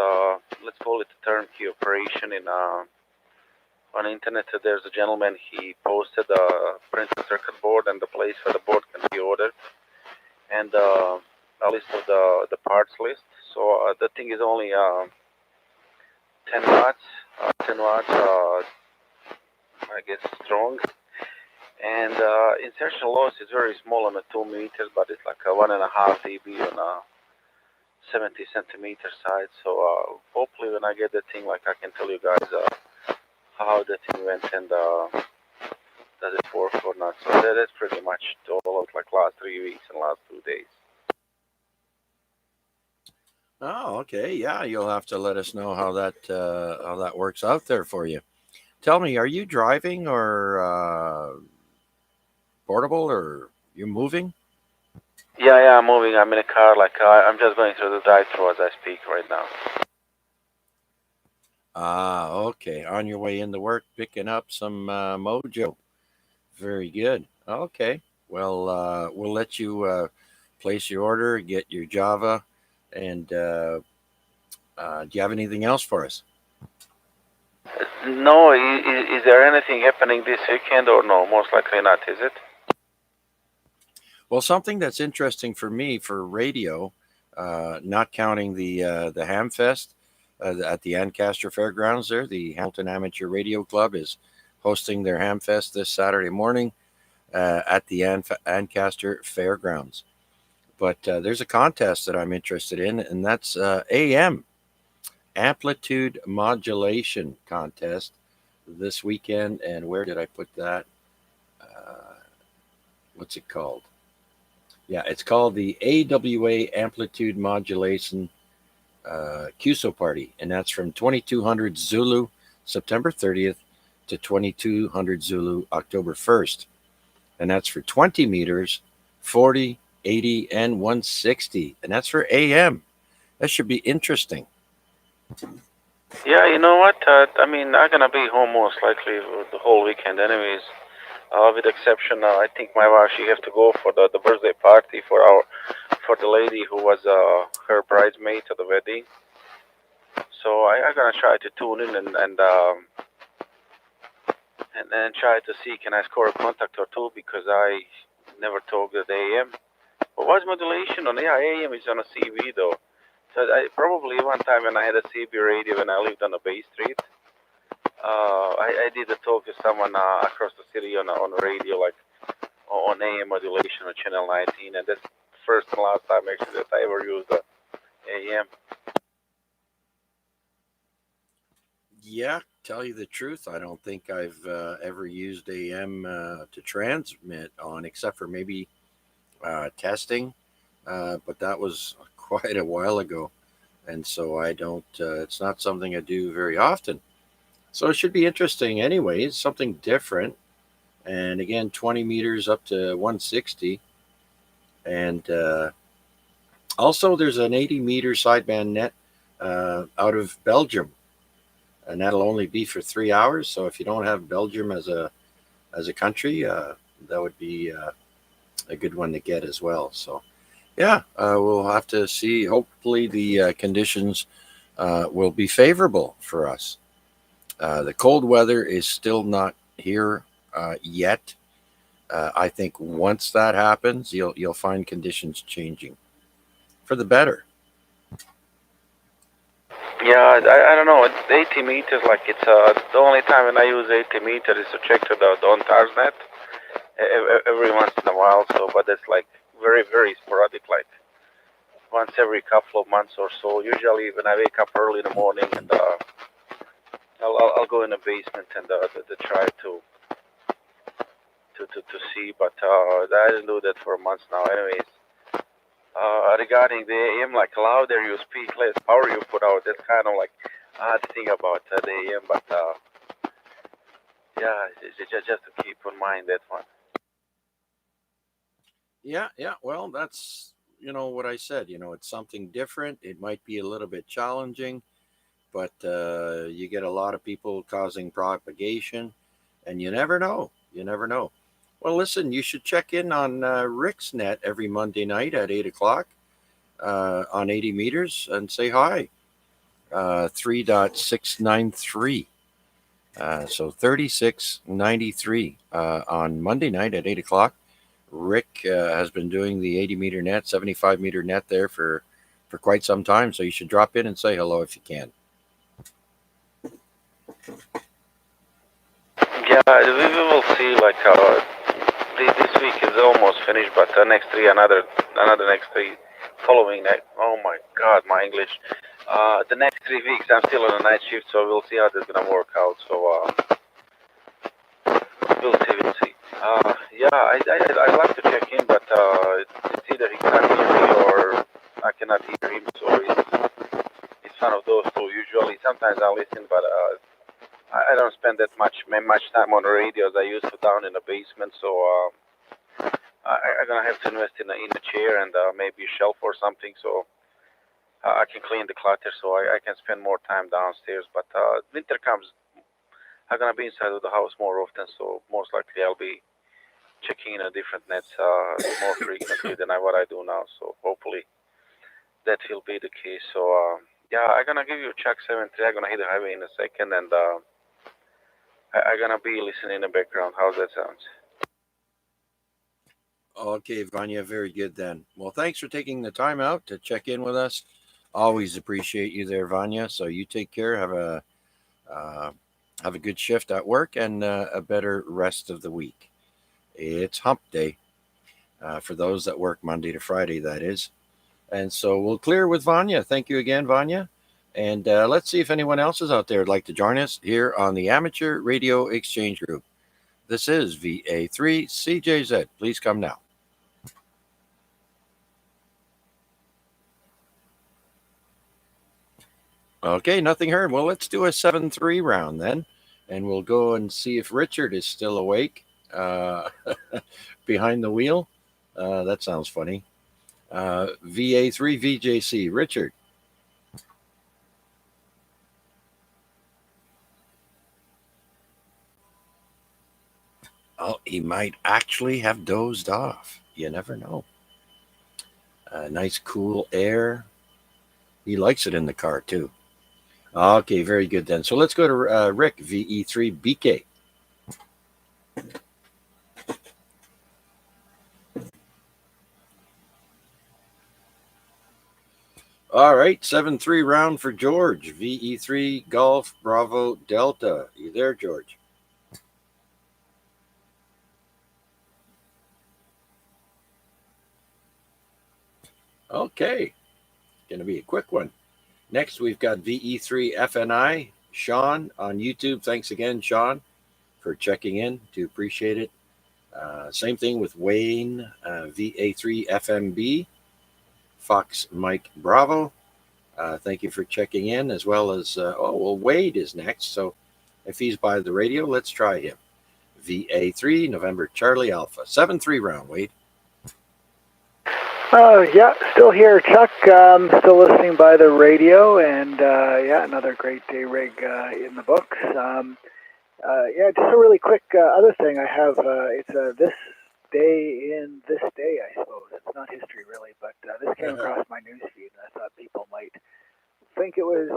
let's call it a turnkey operation in on the internet. There's a gentleman, he posted a printed circuit board and the place where the board can be ordered and a list of the parts list. So the thing is only 10 watts, 10 watts I guess strong, and insertion loss is very small on the 2 meters, but it's like a 1.5 dB on a 70 centimeter side. So hopefully when I get the thing, like I can tell you guys how the thing went and does it work or not. So that's pretty much all of like last 3 weeks and last 2 days. Oh, okay. Yeah, you'll have to let us know how that works out there for you. Tell me, are you driving or portable, or you moving? Yeah, I'm moving. I'm in a car. Like I'm just going through the drive-thru as I speak right now. Ah, okay. On your way into work, picking up some mojo. Very good. Okay. Well, we'll let you place your order, get your Java, and do you have anything else for us? No, is there anything happening this weekend or no? Most likely not, is it? Well, something that's interesting for me for radio, not counting the Hamfest at the Ancaster Fairgrounds there, the Hamilton Amateur Radio Club is hosting their Hamfest this Saturday morning at the Ancaster Fairgrounds. But there's a contest that I'm interested in, and that's AM, Amplitude Modulation Contest this weekend. And where did I put that? What's it called? Yeah, it's called the AWA Amplitude Modulation QSO Party, and that's from 2200 Zulu, September 30th to 2200 Zulu, October 1st. And that's for 20 meters, 40, 80, and 160. And that's for AM. That should be interesting. Yeah, you know what? I mean, I'm gonna be home most likely the whole weekend, anyways. With exception, I think my wife, she have to go for the birthday party for the lady who was her bridesmaid at the wedding. So I'm gonna try to tune in and then try to see can I score a contact or two because I never talked at AM. But what's modulation on? Yeah, AM is on a CB though. So probably one time when I had a CB radio when I lived on a Bay Street, I did a talk to someone across the city on a radio, like on AM modulation on channel 19, and that's first and last time actually that I ever used AM. Yeah, tell you the truth, I don't think I've ever used AM to transmit on, except for maybe testing, but that was quite a while ago, and so I don't. It's not something I do very often. So it should be interesting, anyways. Something different, and again, 20 meters up to 160, and also there's an 80-meter sideband net out of Belgium, and that'll only be for 3 hours. So if you don't have Belgium as a country, that would be a good one to get as well. So yeah, we'll have to see. Hopefully the conditions will be favorable for us. The cold weather is still not here yet. I think once that happens, you'll find conditions changing for the better. Yeah, I don't know. 80 meters, like it's the only time when I use 80 meters is to check to the on-tars net every once in a while. So, but it's like very, very sporadic. Like once every couple of months or so. Usually when I wake up early in the morning, and I'll go in the basement and try to see, but I didn't do that for months now. Anyways, regarding the AM, like louder you speak, less power you put out. That's kind of like odd thing about the AM, but yeah, just to keep in mind that one. Yeah. Well, that's what I said. It's something different. It might be a little bit challenging, but you get a lot of people causing propagation, and you never know. You never know. Well, listen, you should check in on Rick's Net every Monday night at 8 o'clock on 80 meters and say hi. 3.693. So 3693 on Monday night at 8 o'clock. Rick has been doing the 80-meter net, 75-meter net there for quite some time. So you should drop in and say hello if you can. Yeah, we will see. Like this week is almost finished, but the next three, another next three following that. Oh my God, my English. The next 3 weeks, I'm still on a night shift, so we'll see how this is gonna work out. So we'll see. Yeah, I like to check in, but it's either he cannot hear me or I cannot hear him. So it's one of those two. Usually, sometimes I listen, but I don't spend that much time on the radio as I used to down in the basement. So I'm gonna have to invest in a chair and maybe a shelf or something, so I can clean the clutter, so I can spend more time downstairs. But winter comes, I'm gonna be inside of the house more often, so most likely I'll be checking in a different nets more frequently than what I do now. So hopefully that will be the case. So yeah, I'm gonna give you Chuck 73. I'm gonna hit the highway in a second, and I'm gonna be listening in the background. How's that sounds? Okay, Vanya, very good then. Well, thanks for taking the time out to check in with us. Always appreciate you there, Vanya. So you take care. Uh, have a good shift at work and a better rest of the week. It's hump day for those that work Monday to Friday, that is. And so we'll clear with Vanya. Thank you again, Vanya. And let's see if anyone else is out there would like to join us here on the Amateur Radio Exchange Group. This is VA3 CJZ. Please come now. Okay, nothing heard. Well, let's do a 7-3 round then. And we'll go and see if Richard is still awake behind the wheel. That sounds funny. VA3 VJC. Richard. Oh, he might actually have dozed off. You never know. Nice cool air. He likes it in the car too. Okay, very good then. So let's go to Rick, VE3 BK. All right, 7-3 round for George, VE3 Golf Bravo Delta. You there, George? Okay, going to be a quick one. Next, we've got VE3 FNI, Sean on YouTube. Thanks again, Sean, for checking in. Do appreciate it. Same thing with Wayne, VA3 FMB, Fox Mike Bravo. Thank you for checking in, as well as, Wade is next. So if he's by the radio, let's try him. VA3, November Charlie Alpha. 7-3 round, Wade. Yeah, still here, Chuck. Still listening by the radio, and yeah, another great day rig in the books. Yeah, just a really quick other thing I have. It's this day in this day, I suppose. It's not history really, but this came across my news feed, and I thought people might think it was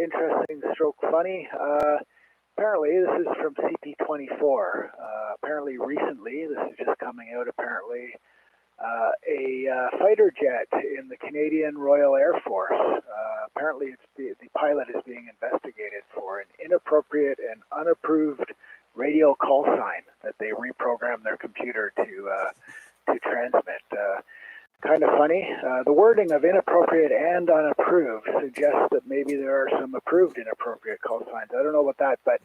interesting, stroke funny. Apparently, this is from CP24. Apparently, recently, this is just coming out. Apparently. A fighter jet in the Canadian Royal Air Force. Apparently, the pilot is being investigated for an inappropriate and unapproved radio call sign that they reprogrammed their computer to transmit. kind of funny. The wording of inappropriate and unapproved suggests that maybe there are some approved inappropriate call signs. I don't know about that, but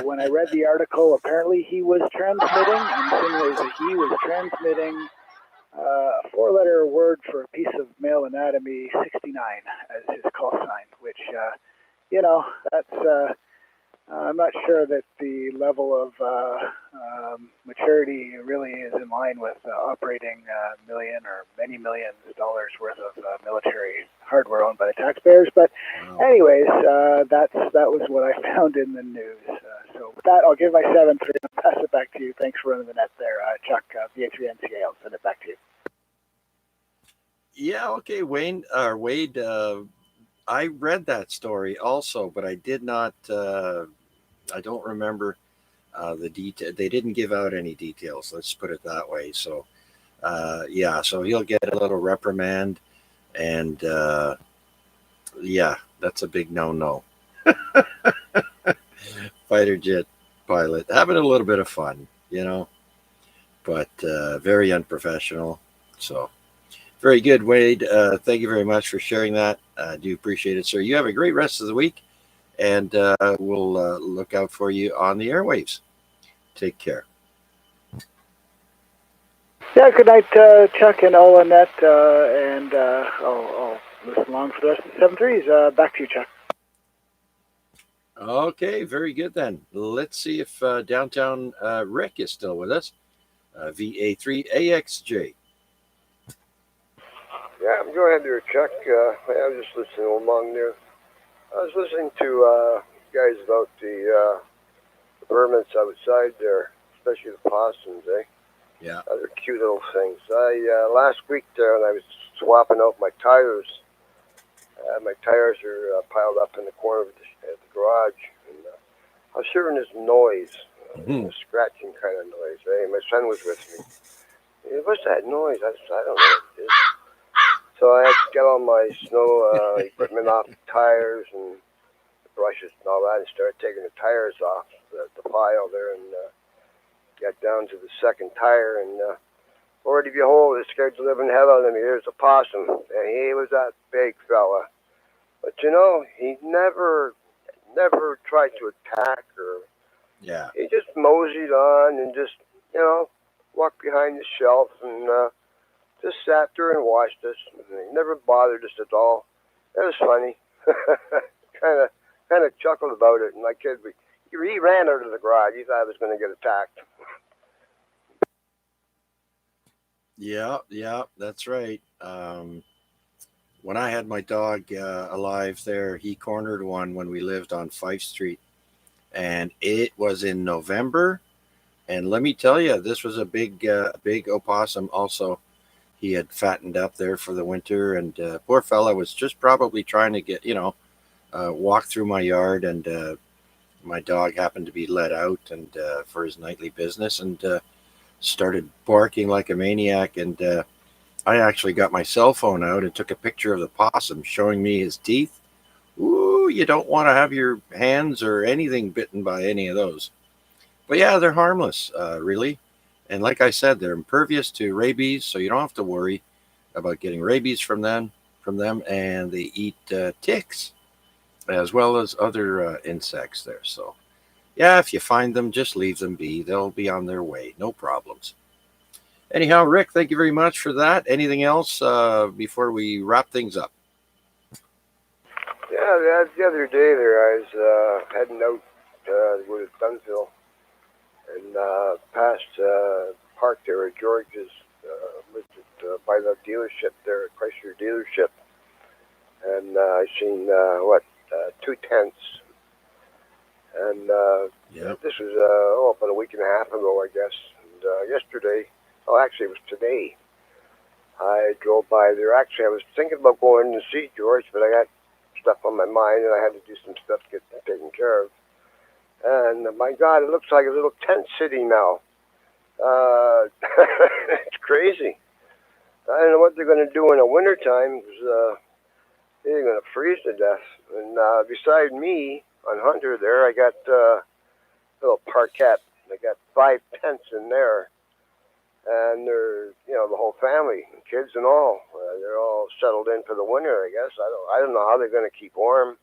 when I read the article, apparently he was transmitting, insinuated that he was transmitting a four-letter word for a piece of male anatomy, 69, as his call sign, which, that's... I'm not sure that the level of maturity really is in line with operating million or many millions of dollars worth of military hardware owned by the taxpayers. But anyways, that was what I found in the news. So with that, I'll give my 7-3 and pass it back to you. Thanks for running the net there, Chuck, VA3NCA. I'll send it back to you. Yeah, okay, Wade. I read that story also, but I did not. I don't remember the detail. They didn't give out any details. Let's put it that way. So, so he'll get a little reprimand, and that's a big no-no. Fighter jet pilot having a little bit of fun, but very unprofessional. So. Very good, Wade. Thank you very much for sharing that. I do appreciate it, sir. You have a great rest of the week, and we'll look out for you on the airwaves. Take care. Yeah, good night, Chuck and all on that, and I'll listen along for the rest of the 7-3s. Back to you, Chuck. Okay, very good then. Let's see if downtown Rick is still with us. VA3AXJ. Yeah, go ahead there, Chuck. I was just listening along there. I was listening to guys about the vermins outside there, especially the possums, eh? Yeah. They're cute little things. Last week there, when I was swapping out my tires are piled up in the corner of the garage, and I was hearing this noise, a scratching kind of noise, eh? My son was with me. He said, "What's that noise?" I said, "I don't know what it is." So I had to get all my snow equipment off the tires and the brushes and all that, and started taking the tires off the pile there, and got down to the second tire, and Lordy behold, it scared the living hell out of me. There's a possum, and he was that big fella. But he never tried to attack or. Yeah. He just moseyed on and just walked behind the shelf and. Just sat there and watched us. He never bothered us at all. It was funny. kind of chuckled about it. And my kid, he ran out of the garage. He thought I was going to get attacked. Yeah, that's right. When I had my dog alive there, he cornered one when we lived on 5th Street. And it was in November. And let me tell you, this was a big opossum also. He had fattened up there for the winter, and poor fella was just probably trying to get, walk through my yard, and my dog happened to be let out and for his nightly business, and started barking like a maniac. And I actually got my cell phone out and took a picture of the possum, showing me his teeth. Ooh, you don't want to have your hands or anything bitten by any of those. But yeah, they're harmless, really. And like I said, they're impervious to rabies, so you don't have to worry about getting rabies from them. And they eat ticks as well as other insects there. So, yeah, if you find them, just leave them be. They'll be on their way. No problems. Anyhow, Rick, thank you very much for that. Anything else before we wrap things up? Yeah, the other day there, I was heading out to go to Dunsville. And past park there at George's, listed by the dealership there, Chrysler dealership, and I seen 2 tents, and this was about a week and a half ago, I guess. And yesterday, actually it was today, I drove by there. Actually, I was thinking about going to see George, but I got stuff on my mind, and I had to do some stuff to get that taken care of. And my God, it looks like a little tent city now. It's crazy. I don't know what they're going to do in the wintertime, because they're going to freeze to death. And beside me, on Hunter there, I got a little parkette. I got 5 tents in there. and they're, the whole family, kids and all. They're all settled in for the winter, I guess. I don't know how they're going to keep warm,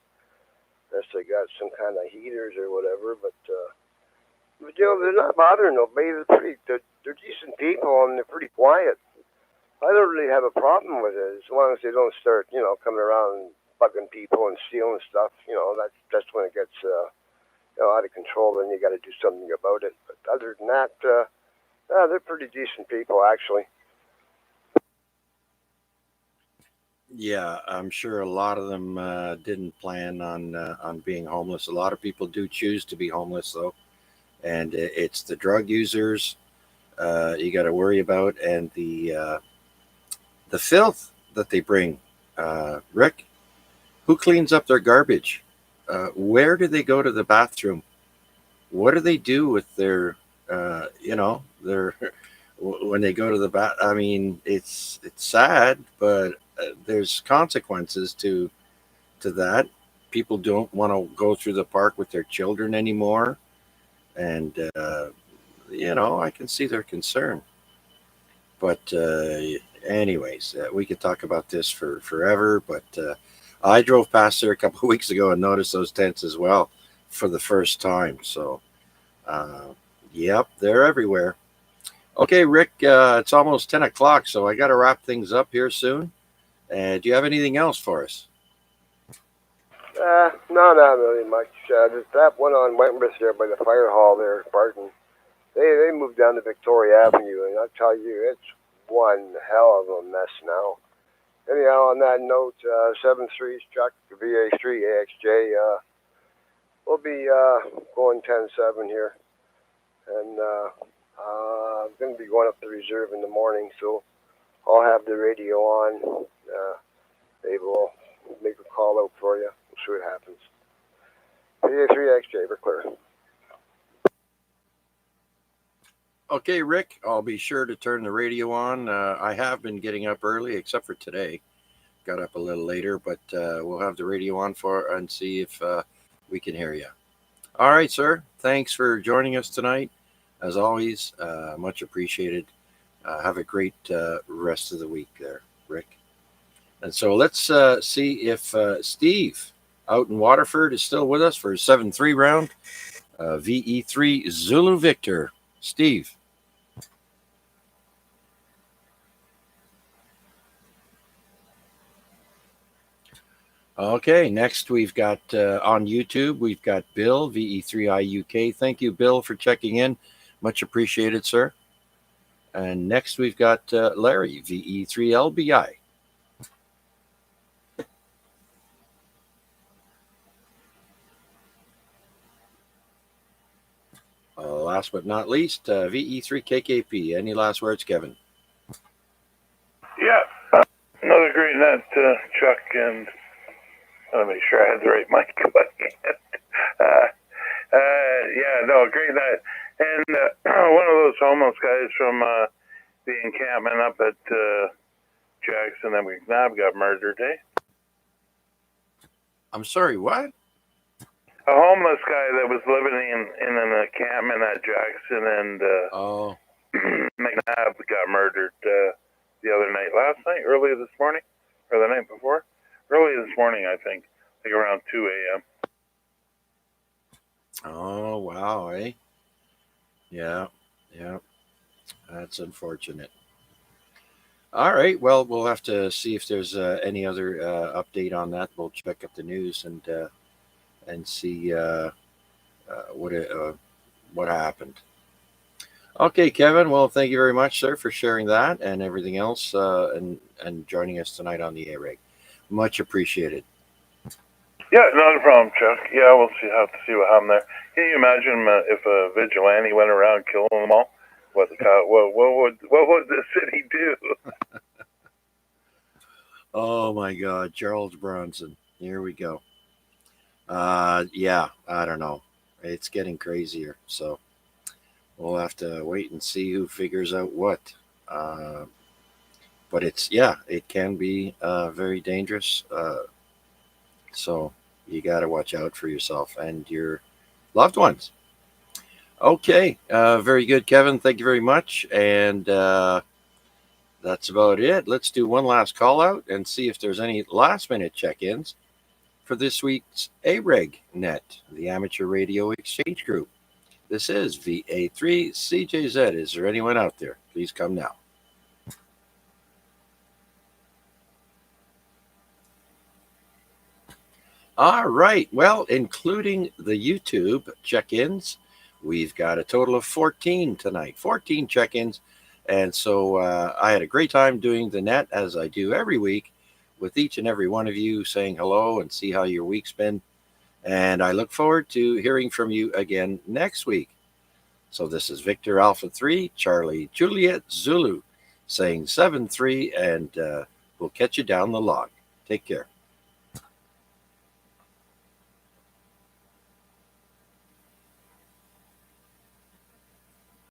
unless they got some kind of heaters or whatever. But they're not bothering nobody. They're decent people and they're pretty quiet. I don't really have a problem with it as long as they don't start, coming around and bugging people and stealing stuff. That's when it gets out of control. Then you got to do something about it. But other than that, they're pretty decent people actually. Yeah, I'm sure a lot of them didn't plan on being homeless. A lot of people do choose to be homeless, though, and it's the drug users you got to worry about, and the filth that they bring. Rick, who cleans up their garbage? Where do they go to the bathroom? What do they do with their when they go to the bath? I mean, it's sad, but there's consequences to that. People don't want to go through the park with their children anymore, and I can see their concern. But anyways, we could talk about this for forever. But I drove past there a couple of weeks ago and noticed those tents as well for the first time. So, yep, they're everywhere. Okay, Rick, it's almost 10 o'clock, so I got to wrap things up here soon. Do you have anything else for us? No, not really much. There's that one on Wentworth there by the fire hall there, Barton. They moved down to Victoria Avenue, and I'll tell you, it's one hell of a mess now. Anyhow, on that note, 7-3's Chuck, VA3 AXJ, we'll be going 10-7 here, and I'm going to be going up to reserve in the morning, so I'll have the radio on. They will make a call out for you. We'll see what happens. VA3 AXJ, we're clear. Okay, Rick, I'll be sure to turn the radio on. I have been getting up early, except for today. Got up a little later, but we'll have the radio on and see if we can hear you. All right, sir. Thanks for joining us tonight. As always, much appreciated. Have a great rest of the week there, Rick. And so let's see if Steve out in Waterford is still with us for 7-3 round. VE3 Zulu Victor. Steve. Okay, next we've got on YouTube, we've got Bill, VE3IUK. Thank you, Bill, for checking in. Much appreciated, sir. And next we've got Larry, VE3LBI. Last but not least, VE3KKP. Any last words, Kevin? Yeah, another great night, Chuck, and I want to make sure I had the right mic going. Yeah, no, great night. And one of those homeless guys from the encampment up at Jackson and McNabb got murdered, eh? I'm sorry, what? A homeless guy that was living in an encampment at Jackson and McNabb got murdered the other night. Last night, earlier this morning, or the night before? Early this morning, I think, like around 2 a.m. Oh, wow, eh? Yeah. That's unfortunate. All right, well, we'll have to see if there's any other update on that. We'll check up the news and see what happened. Okay, Kevin. Well, thank you very much, sir, for sharing that and everything else, and joining us tonight on the AREG. Much appreciated. Yeah, not a problem, Chuck. Yeah, we'll have to see what happened there. Can you imagine if a vigilante went around killing them all? What would the city do? Oh my God, Charles Bronson. Here we go. Yeah, I don't know. It's getting crazier, so we'll have to wait and see who figures out what. But it can be very dangerous. So you got to watch out for yourself and your loved ones. Okay, very good, Kevin. Thank you very much. And that's about it. Let's do one last call out and see if there's any last minute check ins for this week's AREG Net, the Amateur Radio Exchange Group. This is VA3 CJZ. Is there anyone out there? Please come now. All right. Well, including the YouTube check ins, we've got a total of 14 tonight, 14 check ins. And so I had a great time doing the net as I do every week with each and every one of you saying hello and see how your week's been. And I look forward to hearing from you again next week. So this is Victor Alpha 3, Charlie Juliet Zulu saying 7-3, and we'll catch you down the log. Take care.